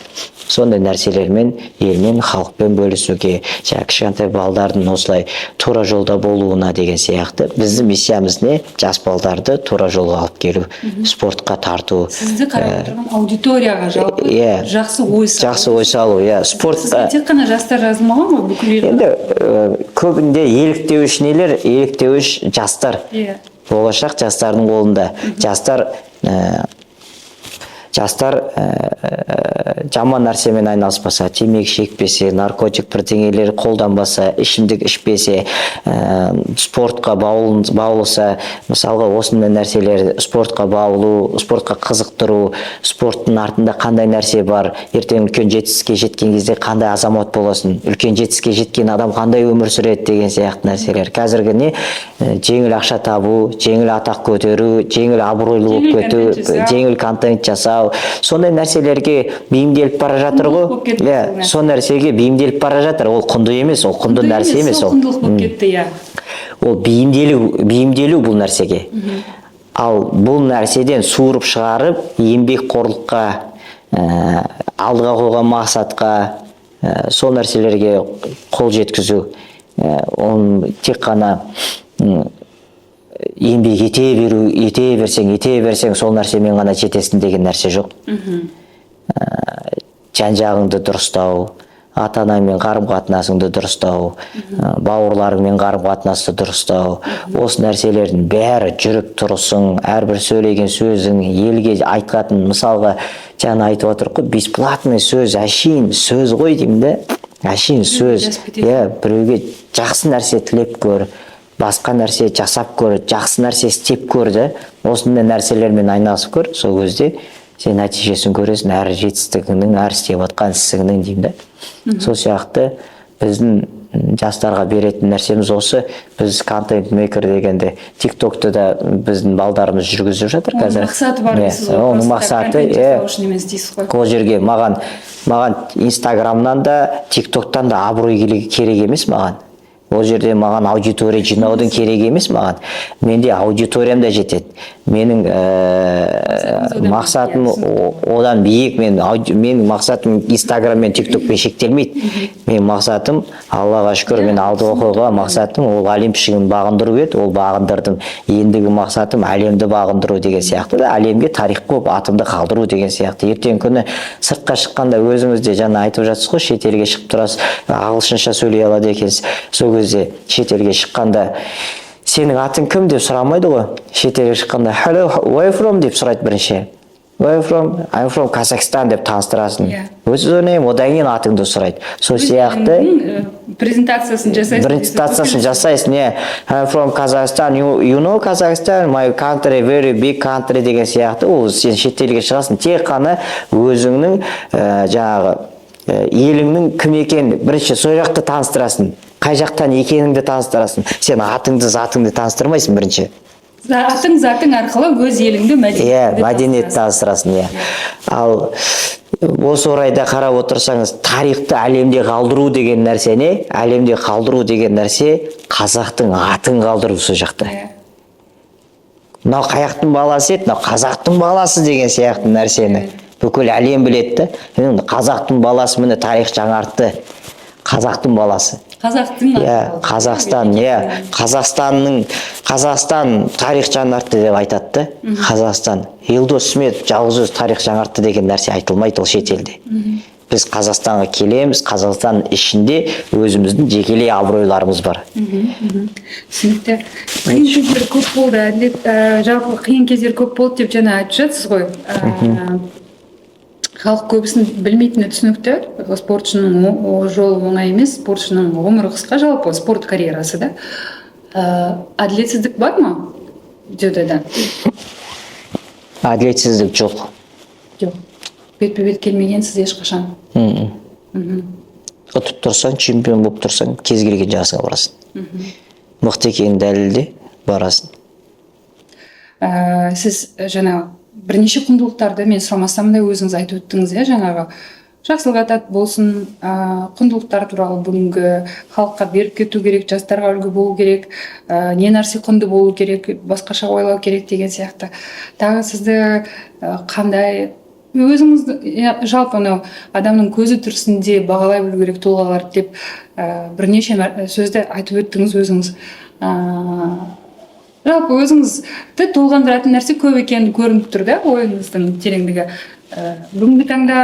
сондай нәрселермен елмен, халықпен бөлісуге, жаңағы кішкентай балдардың осылай тура жолда болуына деген сияқты біздің миссиямыз не? Жас балдарды тура жолға алып келу, спортқа тарту. Сізді қарап отырған аудиторияға жалпы жақсы ой салу. Жақсы ой салу, спортта. Сізге тек қана жастар жазылмаған ғой, бүкіл ел. Енді көбінде еліктеуіш нелер, еліктеуіш жастар. Болашақ жастардың қолында. Жастар жаман нәрсемен айналыспаса, темекі шекпесе, наркотик бірдеңелер қолданбаса, ішімдік ішпесе, спортқа баулыса, мысалға осындай нәрселер, спортқа баулу, спортқа қызықтыру, спорттың артында қандай нәрсе бар, ертең үлкен жетістікке жеткен кезде қандай азамат боласың, үлкен жетістікке жеткен адам қандай өмір сүреді деген сияқты нәрселер. Қазіргі не? Жеңіл ақша табу, жеңіл атақ көтеру, жеңіл абыройлы болып кету, жеңіл контент жасау, сондай нәрселерге бейімделіп бара жатыр ғой. Сол нәрсеге бейімделіп бара жатыр. Ол құнды емес, ол құнды нәрсе емес. Ол құндылық болып кетті, Ол бейімделу бұл нәрсеге. Ал бұл нәрседен суырып шығарып, еңбекқорлыққа, алдыға қойған мақсатқа, сол нәрселерге қол жеткізу, оны тек қана еңбек ете берсең, сол нәрсемен ғана жетесің деген нәрсе жоқ. Жан-жағыңды дұрыстау, ата-анамен қарым-қатынасыңды дұрыстау, бауырларыңмен қарым-қатынасты дұрыстау, осы нәрселердің бәрі жүріп тұрысың, әрбір сөйлеген сөзің, елге айтқатын, мысалға жаңа айтып отыр ғой, бесплатный сөз, әшейін сөз ғой деймін де, әшейін сөз. Біреуге жақсы нәрсе тілеп көр, басқа нәрсе жасап көр, жақсы нәрсе істеп көрді, осындай нәрселермен айналысып көр, сол кезде сен нәтижесін көресің, әр жетістігіңнің, әр істеп жатқан ісіңнің деймін де. Сол сияқты біздің жастарға беретін нәрсеміз осы. Біз контент мейкер дегенде тиктокты да біздің балдарымыз жүргізіп жатыр қазір. Мақсаты бар дейсіз ғой. Оның мақсаты ол жерге маған инстаграмнан да, тиктоктан да абырой керек емес маған. Ол жерде маған аудитория жинаудың керек емес маған. Менде аудиториям да жетеді. Менің мақсатым одан биік, менің мақсатым инстаграм мен тиктокпен шектелмейді. Менің мақсатым, Аллаға шүкір, мен алдыға қойған мақсатым ол әлем пішігін бағындыру еді, ол бағындырдым. Ендігі мақсатым әлемді бағындыру деген сияқты да, әлемге тарих қойып атымды қалдыру деген сияқты. Ертең күні сыртқа шыққанда өзіңіз де жаңа айтып жатсыз ғой, шетелге шығып тұрасыз, ағылшынша сөйлей алады екенсіз. Сол кезде шетелге шыққанда сенің атың кім деп сұрамайды ғой. Шетелге шыққанда hello, where you from деп сұрайды бірінші. Where you from? I'm from Kazakhstan деп таныстырасың. What's your name? Одан кейін атыңды сұрайды. Сол сияқты презентациясын жасайсың. I'm from Kazakhstan. You know Kazakhstan? My country, very big country деген сияқты. Ол сен шетелге шығасың. Тек қана өзіңнің жаңағы еліңнің кім екенін бірінші сол жақты таныстырасың. Қай жақтан екеніңді таныстырасың. Сен атыңды, затыңды таныстырмайсың бірінші. Затың арқылы өз еліңді, мәдениетті таныстырасың. Ал осы орайда қарап отырсаңыз, тарихты әлемде қалдыру деген нәрсе не? Әлемде қалдыру деген нәрсе қазақтың атын қалдыру сол жақта. Мынау қаяқтың баласы еді, мынау қазақтың баласы деген сияқты нәрсені бүкіл әлем біледі. Қазақтың баласы міне тарих жаңартты. Қазақтың баласы. Қазақстан тарих жаңартты деп айтады. Қазақстан. Елдос Сметов жалғыз өзі тарих жаңартты деген нәрсе айтылмайды ол шетелде. Біз Қазақстанға келеміз, Қазақстан ішінде өзіміздің жекелей абыройларымыз бар. Түсінікті. Қиын кездер көп болды, жалпы қиын кездер көп болды деп жаңа айтып жатсыз ғой. Халық көбісін білмейтіні түсінікті. Спортшының жолы оңай емес, спортшының ғұмыры қысқа, жалпы спорт карьерасы да. Әділетсіздік бар ма? Дзюдода. Әділетсіздік жоқ. Жоқ. Бет-бе-бет келмегенсіз ешқашан. Ұтып тұрсаң, чемпион болып тұрсаң, кез келген жасыңа барасың. Мықты екенін дәлелде барасың. Сіз жаңа бірнеше құндылықтарды мен сұрамасам да өзіңіз айтып өттіңіз, жаңағы жақсылық атат болсын, құндылықтар туралы бүгінгі халыққа беріп кету керек, жастарға үлгі болу керек, не нәрсе құнды болу керек, басқаша ойлау керек деген сияқты. Тағы сізді қандай өзіңіз жалпы анау адамның көзі тірісінде бағалай білу керек тұлғаларды деп бірнеше сөзді айтып өттіңіз өзіңіз. Жалпы өзіңізді толғандыратын нәрсе көп екені көрініп тұр да, ойыңыздың тереңдігі. Бүгінгі таңда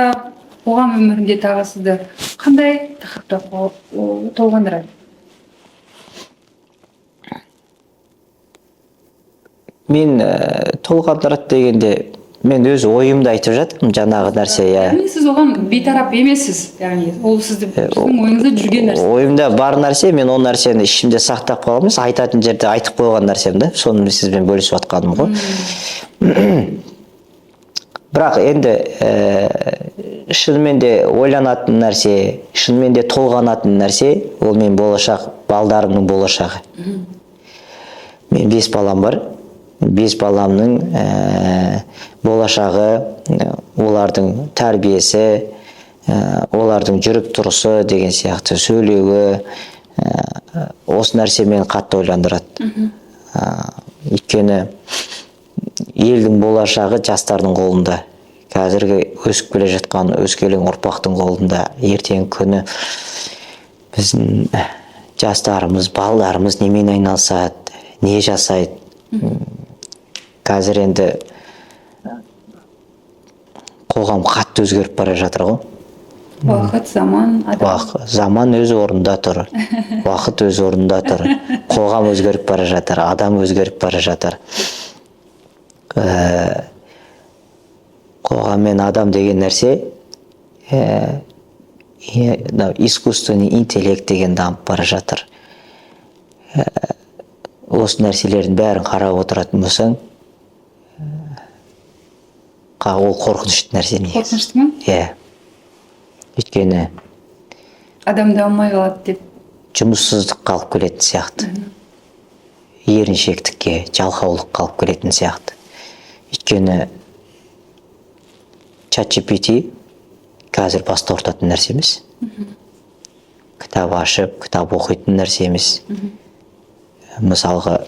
қоғам өмірінде тағы сізді қандай тақырыптар толғандырады? Мен толғандырады дегенде, мен өз ойымды айтып жатырмын, жаңағы нәрсе. Яғни сіз оған бейтарап емессіз, яғни ол сіздің ойыңызда жүрген нәрсе. Ойымда бар нәрсе, мен ол нәрсені ішімде сақтап қаламын, айтатын жерде айтып қойған нәрсем да, соны сізбен бөлісіп жатқаным ғой. Бірақ енді шынымен де ойланатын нәрсе, шынымен де толғанатын нәрсе, ол мен болашақ, балдарымның болашағы. Мен 5 балам бар. 5 баламның болашағы, олардың тәрбиесі, олардың жүріп тұрысы деген сияқты, сөйлеуі, осы нәрсе мені қатты ойландырады. Өйткені елдің болашағы жастардың қолында. Қазіргі өсіп келе жатқан өскелең ұрпақтың қолында. Ертең күні біздің жастарымыз, балаларымыз немен айналысады, не жасайды. Қазір енді қоғам қатты өзгеріп бара жатыр ғой. Уақыт, заман, адам. Заман өз орнында тұр. Уақыт өз орнында тұр. Қоғам өзгеріп бара жатыр, адам өзгеріп бара жатыр. Қоғам мен адам деген нәрсе искусственный интеллект деген дамып бара жатыр. Осы нәрселердің бәрін қарап отыратын болсаң, ол қорқынышты нәрсе негізі. Қорқынышты ма? Иә. Өйткені адам дамымай қалады деп. Жұмыссыздық қалып келетін сияқты. Еріншектікке, жалқаулық қалып келетін сияқты. Өйткені ChatGPT қазір басты ортатын нәрсе емес. Кітап ашып, кітап оқитын нәрсе емес. Мысалға,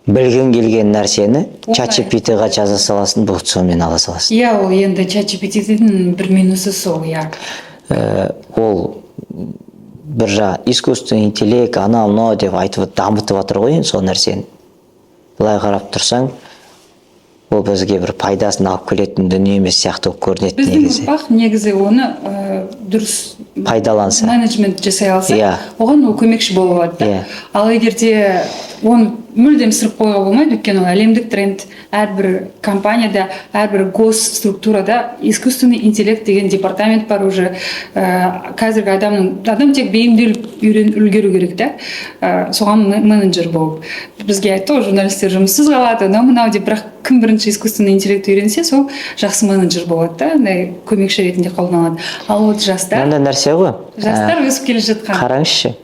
білген келген нәрсені ChatGPT-ға жаза саласын, болды сонымен ала саласын. Иә, ол енді ChatGPT-дің бір минусы сол, иә. Ол бір жа искусственный интеллект, анау деп айтып дамытып жатыр ғой енді сол нәрсені. Былай қарап тұрсаң, ол бізге бір пайдасын алып келетін дүние емес сияқты көрінеді негізі. Біздің ұрпақ негізі оны дұрыс пайдаланса, менеджмент жасай алса, Иә. оған ол көмекші бола алады. Иә. Ал егер де оны мүлдем сырып қоюға болмайды, өйткені ол әлемдік тренд. Әрбір компанияда, әрбір госструктурада искусственный интеллект деген департамент бар уже. Қазіргі адам тек бейімделіп үлгеру керек та, соған менеджер болып. Бізге айтты, журналистер жұмыссыз қалады, мынау деп, бірақ кім бірінші искусственный интеллект үйренсе, сол жақсы менеджер болады да, көмекші ретінде қолданылады. Ал вот жастар нәрсе ғой. Жастар өсіп келе жатқан. Қараңызшы,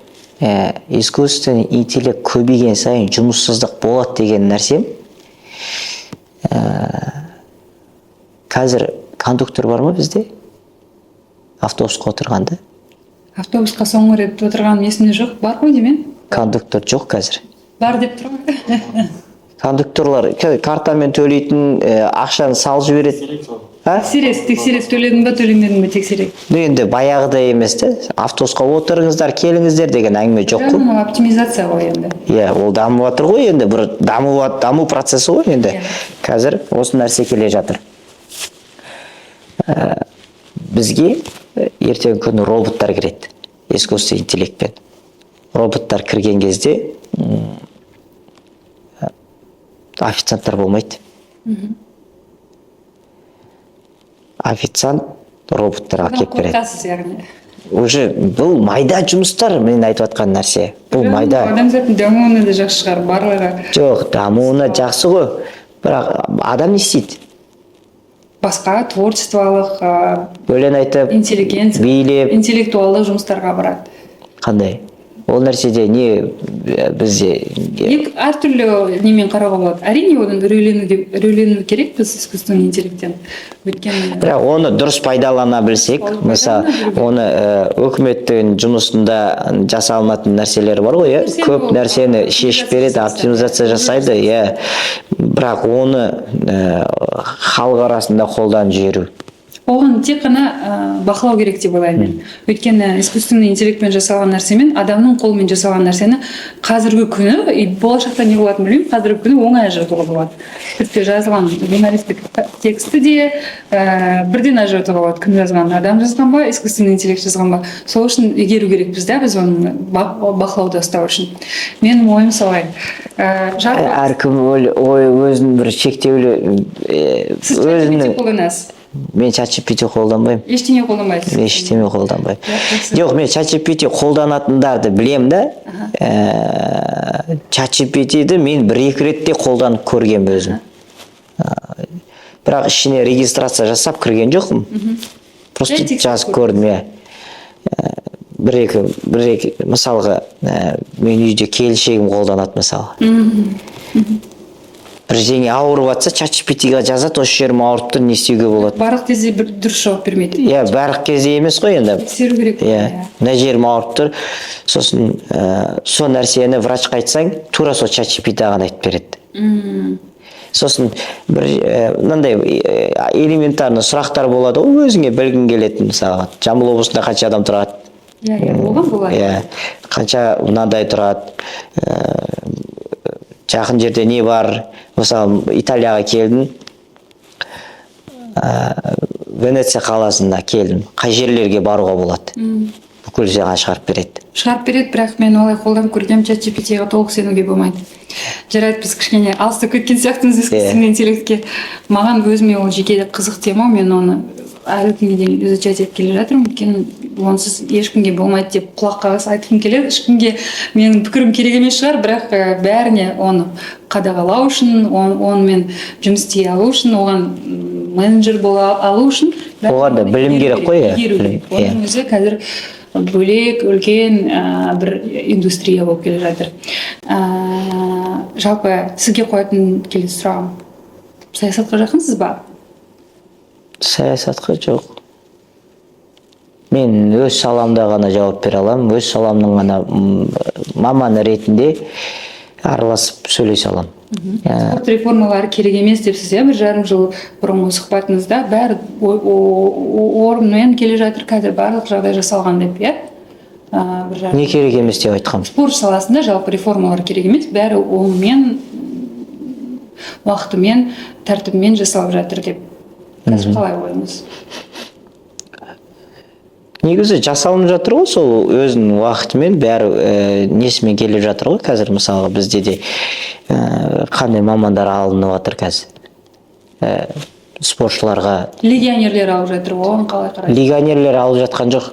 искусственный интеллект көбейген сайын жұмыссыздық болады деген нәрсе. Қазір кондуктор бар ма бізде? Автобусқа отырғанда? Автобусқа соңғы рет отырған есімде жоқ, бар ғой деймін. Кондуктор жоқ қазір. Бар деп тұр ғой. Кондукторлар картамен төлейтін, ақшаны салып жібереді. Тексереді, төледің ба, төлемедің ба тексереді. Енді баяғыдай емес те, автобусқа отырыңыздар, келіңіздер деген әңгіме жоқ қой. Ол оптимизация ғой енді. Иә, ол дамып жатыр ғой енді, бір даму процесі ғой енді. Қазір осы нәрсе келе жатыр. Бізге ертең күні роботтар кіреді, искусственный интеллектпен. Роботтар кірген кезде официанттар болмайды. Официант роботтар алып келіп береді. Уже бұл майда жұмыстар, мен айтып жатқан нәрсе. Бұл майда. Адамзаттың дамуына да жақсы шығар, барлығы. Жоқ, дамуына жақсы ғой. Бірақ адам не істейді? Басқа творчестволық, өлең айтып, билеп, интеллектуалдық жұмыстарға барады. Қандай? ол нәрседе не бізде әртүрлі немен қарауға болады. Әрине одан үрейлену керек біз искусственный интеллекттен. Өйткені бірақ оны дұрыс пайдалана білсек, мысалы, оны өкіметтің жұмысында жасалынатын нәрселер бар ғой, көп нәрсені шешіп береді, оптимизация жасайды, бірақ оны халық арасында қолданып жіберу. Оған тек қана бақылау керек деп ойлаймын мен. Өйткені искусственный интеллектпен жасалған нәрсемен адамның қолымен жасалған нәрсені қазіргі күні, болашақта не болатынын білмеймін, қазіргі күні оңай ажыратуға болады. Тіпті жазылған журналистік тексті де бірден ажыратуға болады. Кім жазған, адам жазған ба, искусственный интеллект жазған ба. Сол үшін игеру керекпіз да біз оны бақылауда ұстау үшін. Менің ойым солай. Әркім өзінің бір шектеулі Сіз ChatGPT қолданасыз? Мен ChatGPT қолданбаймын. Ештеңе қолданбайсыз? Ештеңе қолданбаймын. Жоқ, мен ChatGPT қолданатындарды білем да. ChatGPT-ді мен бір-екі ретте қолданып көргем өзім. Бірақ ішіне регистрация жасап кірген жоқпын. Просто жазып көрдім, бір-екі, мысалға, мен үйде келіншегім қолданады, мысалы. Бір жеңе ауырып жатса, ChatGPT-ға жазады, осы жерім ауырып тұр, не істеуге болады. Барлық кезде бір дұрыс жауап бермейді. Барлық кезде емес қой енді. Тексеру керек. Мына жерім ауырып тұр. Сосын сол нәрсені врачқа айтсаң, тура сол ChatGPT-ға айтып береді. Сосын бір мынандай элементарный сұрақтар болады ғой, өзіңе білгің келетін, мысалы, Жамбыл облысында қанша адам тұрады? Болған болады. Қанша мынандай тұрады? Жақын жерде не бар? Мысалы, Италияға келдім, Венеция қаласында келдім. Қай жерлерге баруға болады? Бүкіл жағы шығарып береді. Шығарып береді, бірақ мен олай қолданып көргем, ChatGPT-ға толық сенуге болмайды. Жарайды, біз кішкене алыстап кеткен сияқтымыз искусственный интеллектке. Маған өзіме ол жеке қызық тема, мен оны әлі күнге дейін изучать етіп келе жатырмын. Өйткені онсыз ешкімге болмайды деп құлаққа айтқым келеді. Ешкімге менің пікірім керек емес шығар, бірақ бәріне оны қадағалау үшін, онымен жұмыс істей алу үшін, оған менеджер бола алу үшін оған да білім керек қой. Оның өзі қазір бөлек үлкен бір индустрия болып келе жатыр. Жалпы сізге қоятын келесі сұрағым, саясатқа жақынсыз ба? Саясатқа жоқ. Мен өз саламда ғана жауап бере аламын, өз саламның ғана маманы ретінде араласып сөйлесе аламын. Спорт реформалары керек емес депсіз, 1,5 жыл бұрынғы сұхбатыңызда бәрі орнымен келе жатыр, қазір барлық жағдай жасалған деп, Не керек емес деп айтқам? Спорт саласында жалпы реформалар керек емес, бәрі оңымен, уақытымен, тәртібімен жасалып жатыр деп. Қазір қалай ойыңыз? Негізі жасалынып жатыр ғой, сол өзінің уақытымен бәрі несімен келіп жатыр ғой. Қазір мысалы бізде де қандай мамандар алынып жатыр қазір. Спортшыларға легионерлер алып жатыр, оған қалай қарайсыз? Легионерлер алып жатқан жоқ.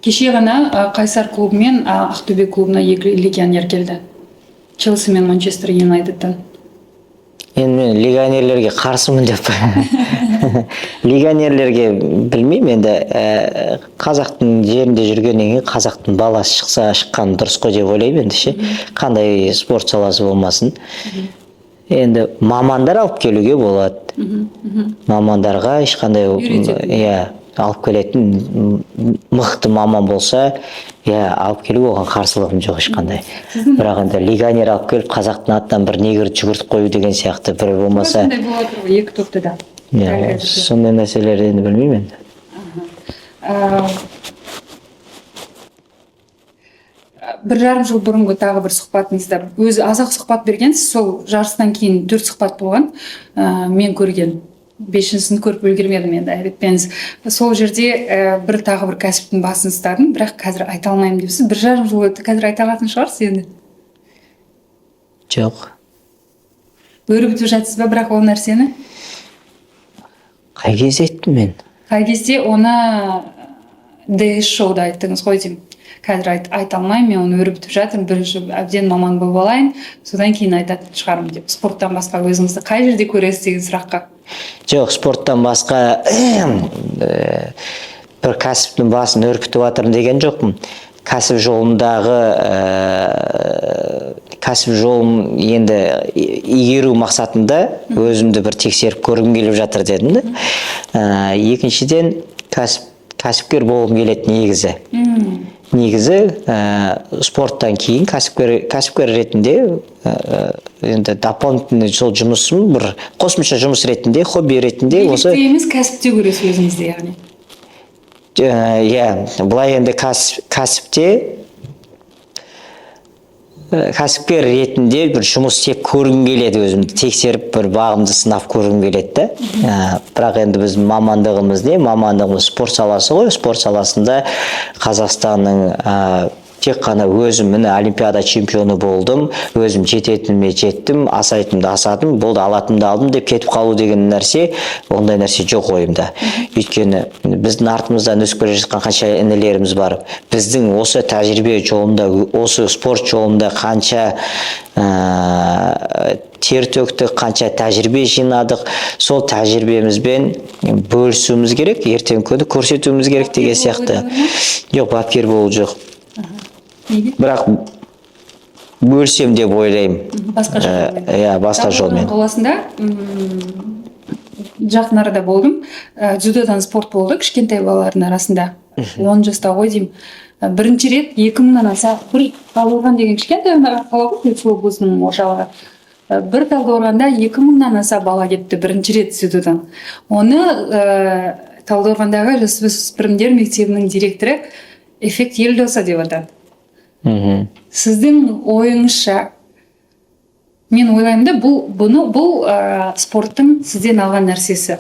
Кеше ғана Қайсар клубы мен Ақтөбе клубына 2 легионер келді. Челси мен Манчестер Юнайтедтен. Енді мен легионерлерге қарсымын деп. Легионерлерге білмеймін, енді қазақтың жерінде жүргеннен кейін қазақтың баласы шыққан дұрыс қой деп ойлаймын енді ше. Қандай спорт саласы болмасын. Енді мамандар алып келуге болады. Мамандарға ешқандай алып келетін мықты маман болса, алып келу оған қарсылығым жоқ ешқандай. Бірақ енді легионер алып келіп қазақтың атынан бір негр жүгіртіп қою деген сияқты бір болмаса. Сондай болады ғой, екі топта да. Сондай нәрселерді енді білмеймін енді. 1,5 жыл бұрынғы тағы бір сұхбатыңызда өзі азақ сұхбат бергенсіз, сол жарыстан кейін 4 сұхбат болған, мен көрген. 5-сін көріп үлгермедім енді, әйретпеңіз. Сол жерде бір тағы бір кәсіптің басын ұстадым, бірақ қазір айта алмаймын депсіз. 1,5 жыл өтті, қазір айта алатын шығарсыз енді? Жоқ. Өрбітіп жатсыз ба бірақ ол нәрсені? Қай кезде айттым мен? Қай кезде оны DS шоуда айттыңыз ғой деймін. Қазір айта алмаймын, мен оны өрбітіп жатырмын, бірінші әбден маман болып алайын, содан кейін айтатын шығармын деп. Спорттан басқа өзіңізді қай жерде көресіз деген сұраққа? Жоқ, спорттан басқа бір кәсіптің басын өрбітіп жатырмын деген жоқпын. кәсіп жолындағы кәсіп жолын енді игеру мақсатында өзімді бір тексеріп көргім келіп жатыр дедім да. Екіншіден кәсіпкер болғым келеді негізі. Негізі спорттан кейін кәсіпкер ретінде енді дополнительный сол жұмысым бір қосымша жұмыс ретінде, хобби ретінде осы. Билікте емес, кәсіпте көресіз өзіңізді, яғни. Иә, былай енді кәсіпте кәсіпкер ретінде бір жұмыс істеп көргім келеді, өзімді тексеріп бір бағымды сынап көргім келеді да. Бірақ енді біздің мамандығымыз не? Мамандығымыз спорт саласы ғой. Спорт саласында Қазақстанның тек қана өзім міне олимпиада чемпионы болдым, өзім жететініме жеттім, асайтынымды асадым, болды, алатынымды алдым деп кетіп қалу деген нәрсе, ондай нәрсе жоқ ойымда. Өйткені біздің артымыздан өсіп келе жатқан қанша інілеріміз бар. Біздің осы тәжірибе жолында, осы спорт жолында қанша тер төктік, қанша тәжірибе жинадық, сол тәжірибемізбен бөлісуіміз керек, ертеңгі күні көрсетуіміз керек деген сияқты. Жоқ, бапкер болу жоқ. Бірақ бөлсем деп ойлаймын. Басқа жолмен. Иә, басқа жолмен. Қаласында жақын арада болдым. Дзюдодан спорт болды кішкентай балалардың арасында. 10 жаста ғой деймін. Бірінші рет 2000-нан аса бір талдықорған деген кішкентай қала ғой, облысының орталығы. Бір талдықорғанда 2000-нан аса бала кетті бірінші рет дзюдодан. Оны Талдықорғандағы жасөспірімдер мектебінің директоры Эффект Елдоса деп атады. Сіздің ойыңызша, мен ойлаймын да, бұл спорттың сізден алған нәрсесі.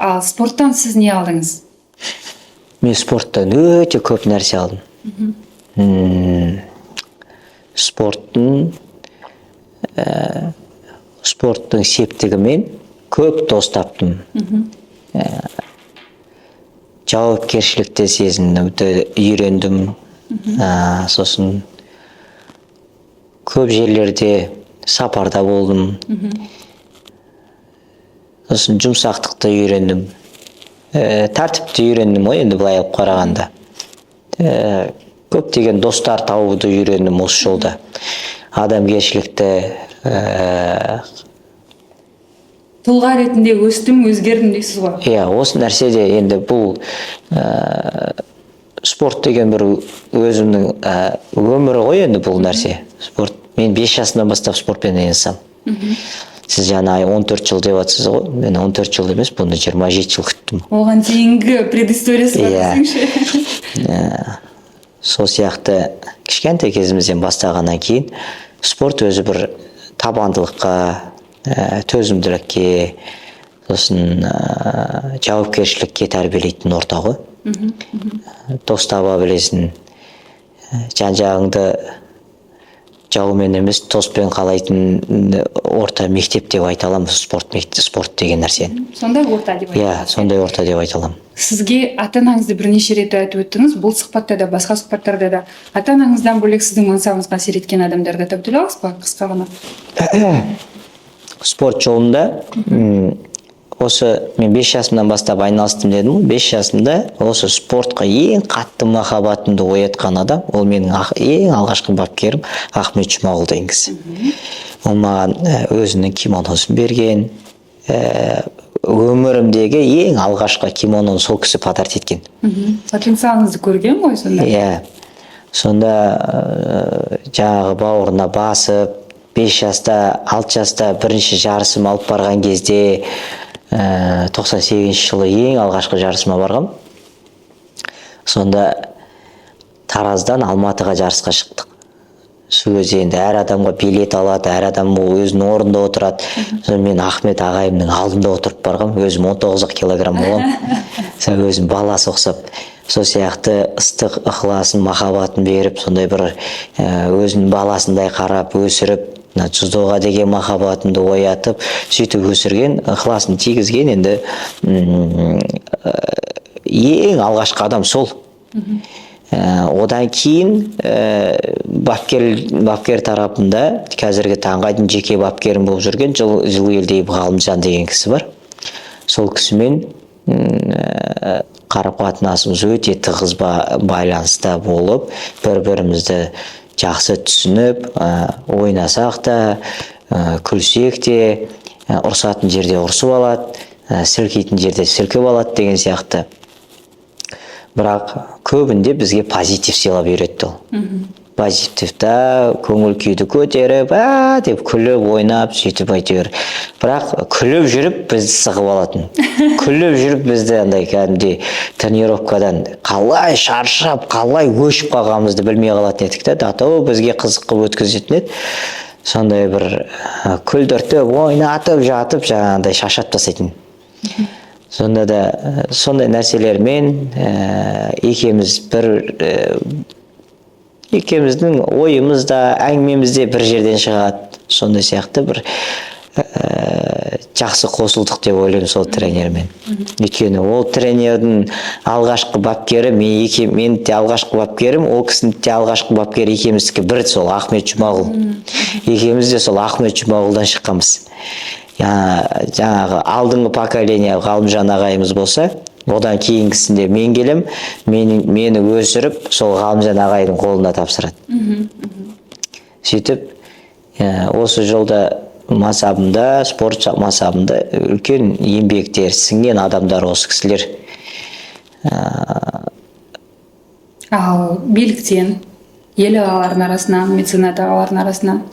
Ал спорттан сіз не алдыңыз? Мен спорттан өте көп нәрсе алдым. Спорттың септігімен көп дос таптым. Жауапкершілікті сезінуді үйрендім. Сосын көп жерлерде сапарда болдым. Сосын жұмсақтықты үйрендім. Тәртіпті үйрендім ғой, енді былай алып қарағанда. Көптеген достар таууды үйрендім осы жолда. Адамгершілікті, тұлға ретінде өстім, өзгердім дейсіз ғой. Иә, осы нәрседе енді бұл спорт деген бір өзімнің өмірі ғой енді бұл нәрсе. Спорт. Мен 5 жасынан бастап спортпен айналысам. Сіз жаңа 14 жыл деп жатсыз ғой. Мен 14 жыл емес, бұны 27 жыл күттім. Оған дейінгі предысториясы бар десеңші. Сол сияқты кішкентай кезімізден бастағаннан кейін спорт өзі бір табандылыққа, төзімділікке, сосын жауапкершілікке тәрбиелейтін орта ғой. Дос таба білесің, жан-жағыңды жаумен емес, доспен қалайтын орта мектеп деп айта аламын, спорт деген нәрсені. Сондай орта деп айта аламын. Иә, сондай орта деп айта аламын. Сізге ата-анаңызды бірнеше рет айтып өттіңіз, бұл сұхбатта да, басқа сұхбаттарда да. Ата-анаңыздан бөлек сіздің мансабыңызға әсер еткен адамдарды атап өте аласыз ба, қысқа ғана? Спорт жолында осы мен 5 жасымнан бастап айналыстым дедім. 5 жасымда осы спортқа ең қатты махаббатымды оятқан адам, ол менің ең алғашқы бапкерім Ахмет Жұмағұл деген кісі. Ол маған өзінің кимоносын берген, өмірімдегі ең алғашқы кимононы сол кісі подарить еткен. Потенциалыңызды көрген ғой сонда? Иә. Сонда жаңағы бауырына басып, 5 жаста, 6 жаста бірінші жарысым алып барған кезде 98 жылы ең алғашқы жарысыма барғам. Сонда Тараздан Алматыға жарысқа шықтық. Сөзі енді әр адамға билет алады, әр адам өзінің орнында отырады. Мен Ахмет ағайымның алдында отырып барғам, өзім 19 килограмм болғам. Өзім баласы ұқсап. Сол сияқты ыстық ықыласын, махаббатын беріп, сондай бір өзінің баласындай қарап, өсіріп, дзюдоға деген махаббатымды оятып, сөйтіп өсірген, ықыласын тигізген енді ең алғашқы адам сол. Одан кейін бапкер тарапында қазіргі таңға дейін жеке бапкерім болып жүрген Жылуелдиев Ғалымжан деген кісі бар. Сол кісімен қарым қатынасымыз өте тығыз байланыста болып, бір-бірімізді жақсы түсініп, ойнасақ та, күлсек те, ұрсатын жерде ұрсып алады, сілкейтін жерде сілкіп алады деген сияқты. Бірақ көбінде бізге позитив сыйлап үйретті ол. Позитивта көңіл күйді көтеріп, деп күліп, ойнап, сөйтіп әйтеуір. Бірақ күліп жүріп бізді сығып алатын. Күліп жүріп бізді андай кәдімгідей тренировкадан қалай шаршап, қалай өшіп қалғанымызды білмей қалатын едік та, датау бізге қызық қылып өткізетін еді. Сондай бір күлдіртіп, ойнатып, жатып, жаңағындай шаршатып тастайтын. Сонда да сондай нәрселермен екеуміздің ойымыз да, әңгімеміз де бір жерден шығады. Сондай сияқты бір жақсы қосылдық деп ойлаймын сол тренермен. Өйткені ол тренердің алғашқы бапкері, мен де алғашқы бапкерім, ол кісінің де алғашқы бапкері екеуміздікі бір, сол Ахмет Жұмағұл. Екеуміз де сол Ахмет Жұмағұлдан шыққанбыз. Жаңағы алдыңғы поколение Ғалымжан ағайымыз болса, одан кейінгісінде мен келем, мені өсіріп, сол Ғалымжан ағайдың қолына тапсырады. Сөйтіп, осы жолда мансабында, спорт мансабында үлкен еңбектер сіңген адамдар осы кісілер. Ал биліктен, ел ағалардың арасынан, меценат ағалардың арасынан?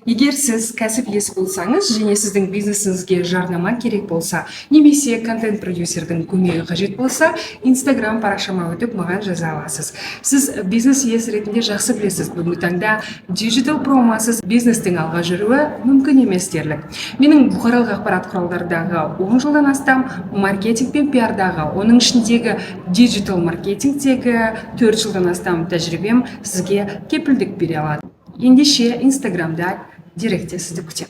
Егер сіз кәсіп иесі болсаңыз және сіздің бизнесіңізге жарнама керек болса, немесе контент-продюсердің көмегі қажет болса, Instagram парақшама өтіп маған жаза аласыз. Сіз бизнес иесі ретінде жақсы білесіз, бүгінгі таңда диджитал промасыз бизнестің алға жүруі мүмкін емес дерлік. Менің бұқаралық ақпарат құралдардағы 10 жылдан астам маркетинг пен пиардағы, оның ішіндегі диджитал маркетингтегі 4 жылдан астам тәжірибем сізге кепілдік бере алады. Ендеше Инстаграмда директте сізді күтемін.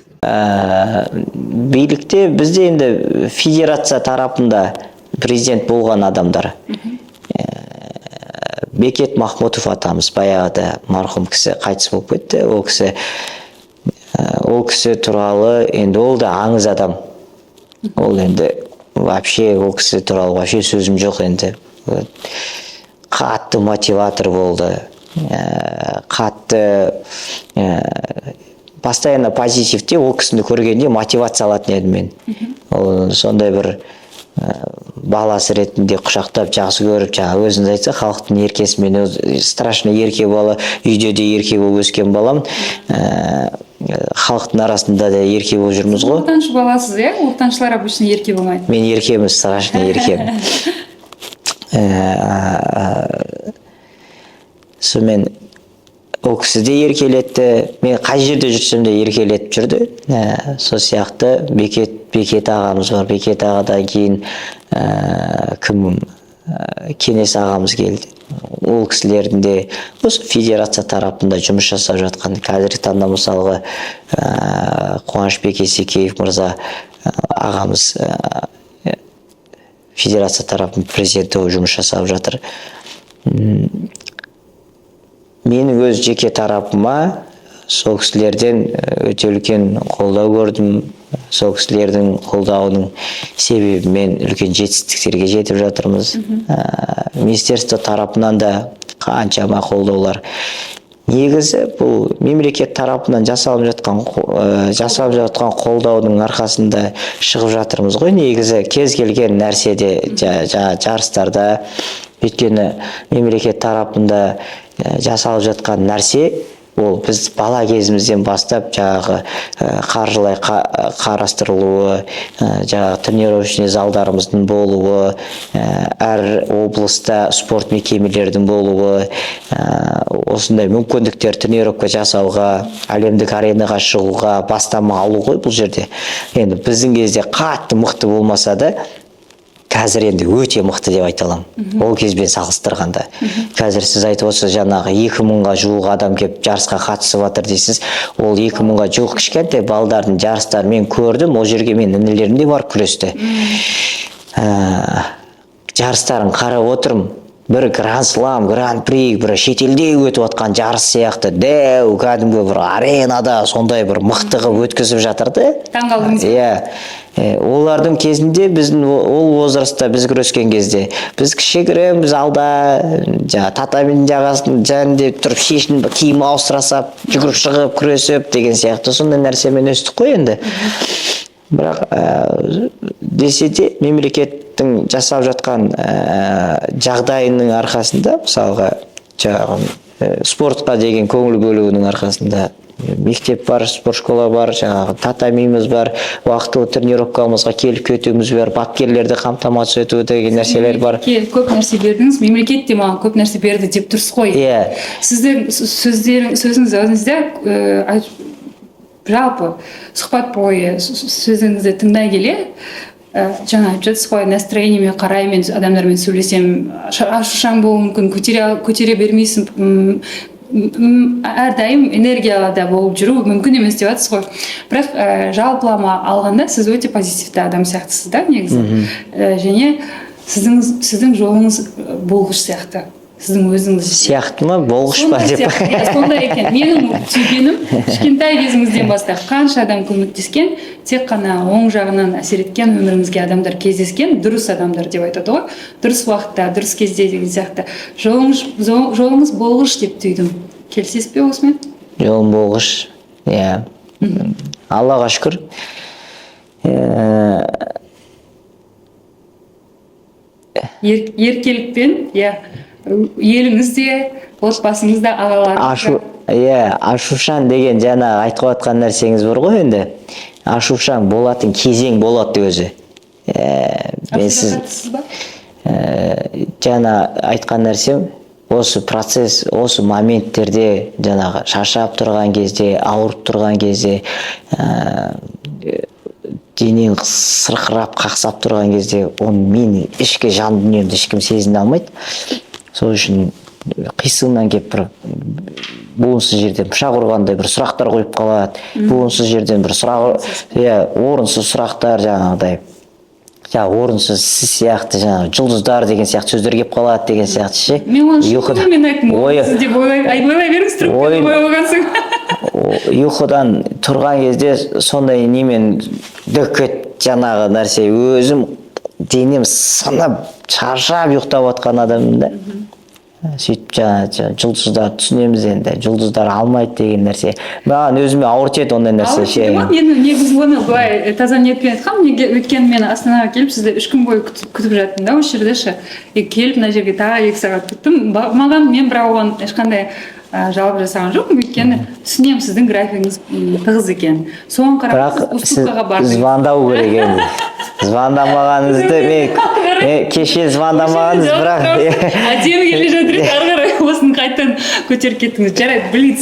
Билікте бізде енді федерация тарапында президент болған адамдар. Бекет Махмутов атамыз баяғыда марқұм кісі қайтыс болып кетті. Ол кісі туралы енді ол да аңыз адам. Ол енді вообще ол кісі туралы вообще сөзім жоқ енді. Қатты мотиватор болды. Қатты постоянно позитивте, ол кісіні көргенде мотивация алатын едім мен. Ол сондай бір баласы ретінде құшақтап жақсы көріп, жаңа өзіңіз айтса, халықтың еркесі, мен страшно ерке бала, үйде де ерке болып өскен балам, халықтың арасында да ерке болып жүрміз ғой. Ортаншы баласыз, ортаншылар обычно ерке болмайды. Мен еркеміз, страшно еркем. Сонымен ол кісі де еркелетті, мен қай жерде жүрсем де еркелетіп жүрді. Сол сияқты Бекет ағамыз бар. Бекет ағадан кейін Кенес ағамыз келді. Ол кісілердің де осы федерация тарапында жұмыс жасап жатқан. Қазіргі таңда мысалға Қуанышбек Есекеев мырза ағамыз федерация тарапының президенті жұмыс жасап жатыр. Менің өз жеке тарапыма сол кісілерден өте үлкен қолдау көрдім. Сол кісілердің қолдауының себебімен үлкен жетістіктерге жетіп жатырмыз. Министерство тарапынан да қаншама қолдаулар. Негізі бұл мемлекет тарапынан жасалып жатқан қолдаудың арқасында шығып жатырмыз ғой. Негізі кез келген нәрседе, жарыстарда, өйткені мемлекет тарапында жасалып жатқан нәрсе, ол біз бала кезімізден бастап жаңағы қаржылай қарастырылуы, жаңағы тренировочный залдарымыздың болуы, әр облыста спорт мекемелердің болуы, осындай мүмкіндіктер тренировка жасауға, әлемдік аренаға шығуға бастама алу ғой бұл жерде. Енді біздің кезде қатты мықты болмаса да, қазір енді өте мықты деп айта аламын. Ол кезбен салыстырғанда. Қазір сіз айтып отырсыз, жаңағы 2000-ға жуық адам келіп жарысқа қатысып жатыр дейсіз. Ол 2000-ға жуық кішкентай балдардың жарыстарын мен көрдім. Ол жерге мен інілерім де барып күресті. Жарыстарын қарап отырмын. бір гранд-слам, гран-при, бір шетелде өтіп жатқан жарыс сияқты дәу кәдімгі бір аренада сондай бір мықты қылып өткізіп жатыр да. Таңғалдыңыз ба? Иә. Олардың кезінде біздің ол возрастта біз күрескен кезде біз кішігіріміз алда жаңа татамин жағасын жанында тұрып шешініп киім ауыстыра сап жүгіріп шығып күресіп деген сияқты сондай нәрсемен өстік қой енді. Бірақ десе де мемлекеттің жасап жатқан жағдайының арқасында мысалға жаңағы спортқа деген көңіл бөлуінің арқасында мектеп бар, спорт школа бар, жаңағы татамиміз бар, уақытылы тренировкамызға келіп кетуіміз бар, бапкерлерді қамтамасыз ету деген нәрселер бар. Көп нәрсе бердіңіз, мемлекет те маған көп нәрсе берді деп тұрсыз ғой. Иә. Сіздің сөзіңіз өзіңізде жалпы сұхбат бойы сөзіңізді тыңдай келе жаңа айтып жатсыз ғой, настроениеме қарай мен адамдармен сөйлесем ашушаң болуы мүмкін, көтере бермейсің, әрдайым энергияда болып жүру мүмкін емес деп жатсыз ғой. Бірақ жалпылама алғанда сіз өте позитивті адам сияқтысыз да негізі. Және сіздің жолыңыз болғыш сияқты. Сіздің өзіңіз сияқты ма, болғыш па деп. Сондай екен. Менің түйгенім кішкентай кезіңізден бастап қанша адам көмектескен, тек қана оң жағынан әсер еткен өміріңізге адамдар кездескен, дұрыс адамдар деп айтады ғой. Дұрыс уақытта, дұрыс кезде деген сияқты. Жолыңыз болғыш деп түйдім. Келісесіз бе осымен? Жолым болғыш. Иә. Аллаға шүкір. Еркелікпен, иә. Еліңізде, отбасыңызда, ағаларыңызда. Ашушаң деген жаңа айтып жатқан нәрсеңіз бар ғой енді. Ашушаң болатын кезең болады өзі. Ашушаң ба? Жаңа айтқан нәрсем, осы процесс, осы моменттерде жаңағы шаршап тұрған кезде, ауырып тұрған кезде, денең сырқырап қақсап тұрған кезде, оны менің ішкі жан дүниемді ешкім сезіне алмайды. Сол үшін қисыңнан келіп бір буынсыз жерден пышақ ұрғандай бір сұрақтар қойып қалады. Буынсыз жерден бір орынсыз сұрақтар жаңағыдай. Орынсыз сіз сияқты жаңағы жұлдыздар деген сияқты сөздер келіп қалады деген сияқты ше. Мен оны шықпен айттым. Сіз деп ойлай беріңіз тұрып ойлағансың. Ұйқыдан тұрған кезде сондай немен дөкет жаңағы нәрсе өзім денем сынып шаршап ұйықтап отқан адаммын да. Сөйтіп жаңа жұлдыздар түсінеміз енді, жұлдыздар алмайды деген нәрсе. Маған өзіме ауыр тиеді ондай нәрсе. Мен негізі оны былай таза ниетпен айтқам, өйткені мен Астанаға келіп сізді 3 күн бойы күтіп жаттым да осы жерде ше. Келіп мына жерге тағы 2 сағат күттім. Маған мен бірақ оған ешқандай жауап жасаған жоқпын, өйткені түсінемін сіздің графигіңіз тығыз екен. Соған қарап уступкаға бардым. Звондау керек енді. Звондамағаныңызды мен кеше звондамағаныңыз бірақ әдемі келе жатыр еді, ары қарай осыны қайтадан көтеріп кеттіңіз. Жарайды, блиц.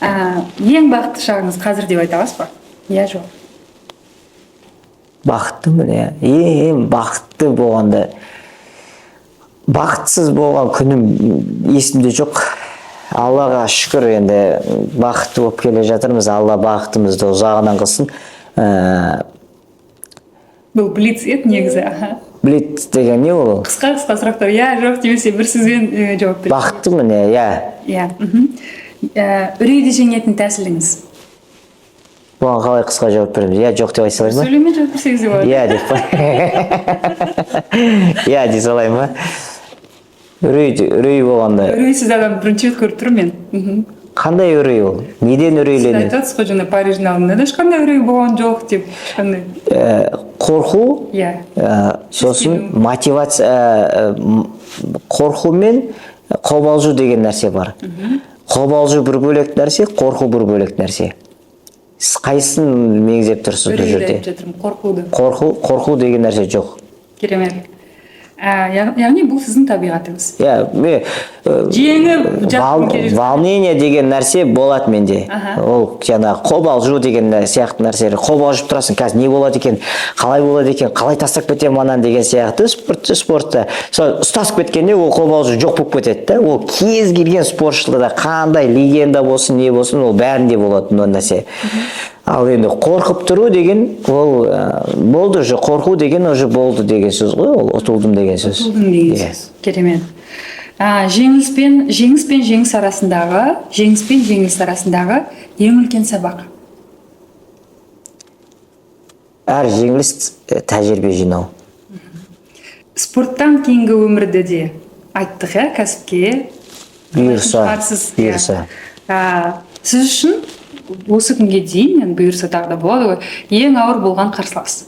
Ең бақытты шағыңыз қазір деп айта аласыз ба? Иә, жоқ. Бақыттымын, иә. Ең бақытты болғанда бақытсыз болған күнім есімде жоқ. Аллаға шүкір енді бақытты болып келе жатырмыз. Алла бақытымызды ұзағынан қылсын. Бұл блиц еді негізі. Блиц деген не ол? Қысқа сұрақтар. Иә, жоқ демесе бір сөзбен жауап береді. Бақыттымын, иә. Иә. Үрейді жеңетін тәсіліңіз? Бұған қалай қысқа жауап береміз? Иә, жоқ деп айта салайын ба? Сөйлеумен жауап берсеңіз де болады. Иә деп. Иә дей салайын ба? Үрей болғанда. Үрейсіз адам бірінші рет көріп тұрмын мен. Қандай үрей ол? Неден үрейленеді? Сіз айтасыз ғой жаңа Париждің алдында да ешқандай үрей болған жоқ деп. Қорқу, сосын мотивация, қорқу мен қобалжу деген нәрсе бар. Қобалжу бір бөлек нәрсе, қорқу бір бөлек нәрсе. Сіз қайсысын меңзеп тұрсыз бұл жерде? Қорқу деген нәрсе жоқ. Керемет. Яғни бұл сіздің табиғатыңыз. Жеңіп волнение деген нәрсе болады менде. Ол жаңағы қобалжу деген сияқты нәрселер. Қобалжып тұрасың, қазір не болады екен, қалай болады екен, қалай тастап кетемін анан деген сияқты спортта. Ұстасып кеткенде ол қобалжу жоқ болып кетеді. Ол кез келген спортшыларда қандай легенда болсын, не болсын, ол бәрінде болады мына нәрсе. Ал енді қорқып тұру деген ол болды уже, қорқу деген уже болды деген сөз ғой, ол ұтылдым деген сөз. Ұтылдым деген Иә. сөз. Керемет. Жеңіс пен жеңіліс арасындағы ең үлкен сабақ. Әр жеңіліс тәжірибе жинау. Спорттан кейінгі өмірді де айттық, кәсіпке Бұйырса, шығарсыз, бұйырса. Сіз үшін осы күнге дейін, енді бұйырса тағы да болады ғой, ең ауыр болған қарсылас.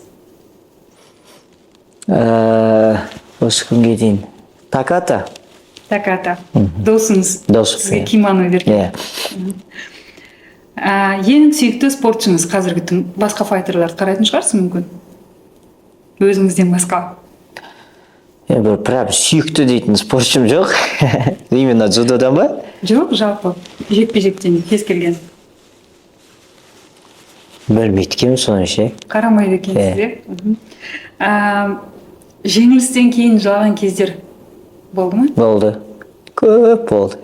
Осы күнге дейін. Таката. Досыңыз. Дос. Сізге кимоно берген. Ең сүйікті спортшыңыз қазіргі түн, басқа файтерларды қарайтын шығарсыз мүмкін? Өзіңізден басқа. Бір прям сүйікті дейтін спортшым жоқ. Именно дзюдодан ба? Жоқ, жалпы жекпе-жектен кез келген. Білмейді екенмін соны ше. Қарамайды екенсіз, жеңілістен кейін жылаған кездер болды ма? Болды. Көп болды.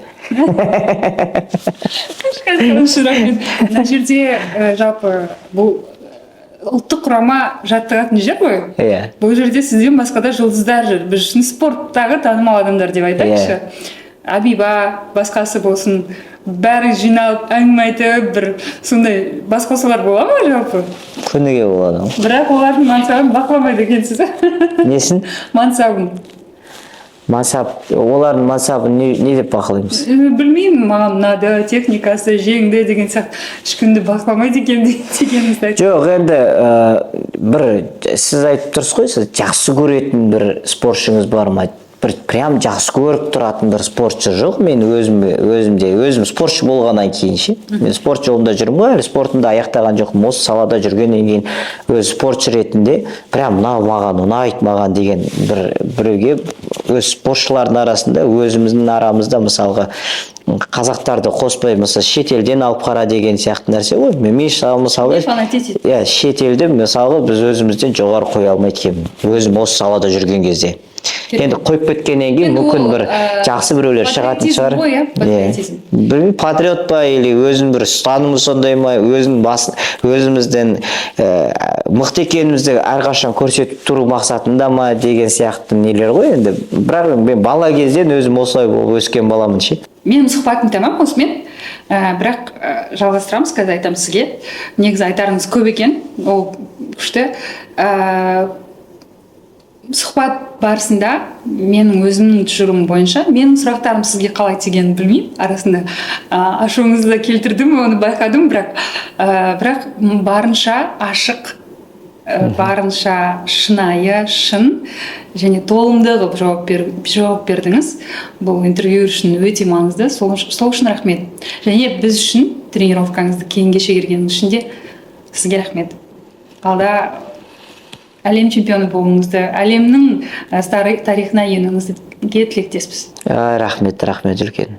Мына жерде жалпы бұл ұлттық құрама жаттығатын жер ғой. Иә. Бұл жерде сізден басқа да жұлдыздар жүр. Біз үшін спорттағы танымал адамдар деп айтайықшы. Абиба, басқасы болсын, бәрі жиналып әңгіме айтып, бір сондай басқосулар бола ма жалпы? Күніге болады. Бірақ олардың мансабын бақыламайды екенсіз. Несін? Мансабын. Олардың мансабын не деп бақылаймыз? Білмеймін, маған мынады, техникасы жеңді деген сияқты ешкімді бақыламайды екен дегеніңізді айтып. Жоқ, енді бір сіз айтып тұрсыз ғой, сіз жақсы көретін бір спортшыңыз бар ма? Бір прям жақсы көріп тұратын бір спортшы жоқ. Мен өзім спортшы болғаннан кейін ше. Мен спорт жолында жүрмін ғой, әлі спортымды аяқтаған жоқпын. Осы салада жүргеннен кейін өз спортшы ретінде прям ұнайды маған деген біреуге өз спортшылардың арасында өзіміздің арамызда мысалға қазақтарды қоспай мысалы шетелден алып қара деген сияқты нәрсе ғой. Мен мысалы шетелді мысалға біз өзімізден жоғары қоя алмайды екенмін. Өзім осы салада жүрген кезде. Енді қойып кеткеннен кейін мүмкін бір жақсы біреулер шығатын шығар. Білмеймін, патриот па или өзінің бір ұстанымы сондай ма, өзімізден мықты екенімізді әрқашан көрсетіп тұру мақсатында ма деген сияқты нелер ғой. Енді бірақ мен бала кезден өзім осылай болып өскен баламын ше. Менің сұхбатым тамам осымен, бірақ жалғастырамыз, қазір айтамын сізге. Негізі айтарыңыз көп екен, ол күшті. Сұхбат барысында менің өзімнің тұжырымым бойынша менің сұрақтарым сізге қалай тигенін білмеймін, арасында ашуыңызды келтірдім, оны байқадым, бірақ барынша ашық, барынша шынайы, шын және толымды қылып жауап бердіңіз. Бұл интервью үшін өте маңызды, сол үшін рахмет. Және біз үшін тренировкаңызды кейінге шегергеніңіз үшін де сізге рахмет. Алда әлем чемпионы болуыңызды, әлемнің тарихына енуіңізге тілектеспіз. Рахмет үлкен.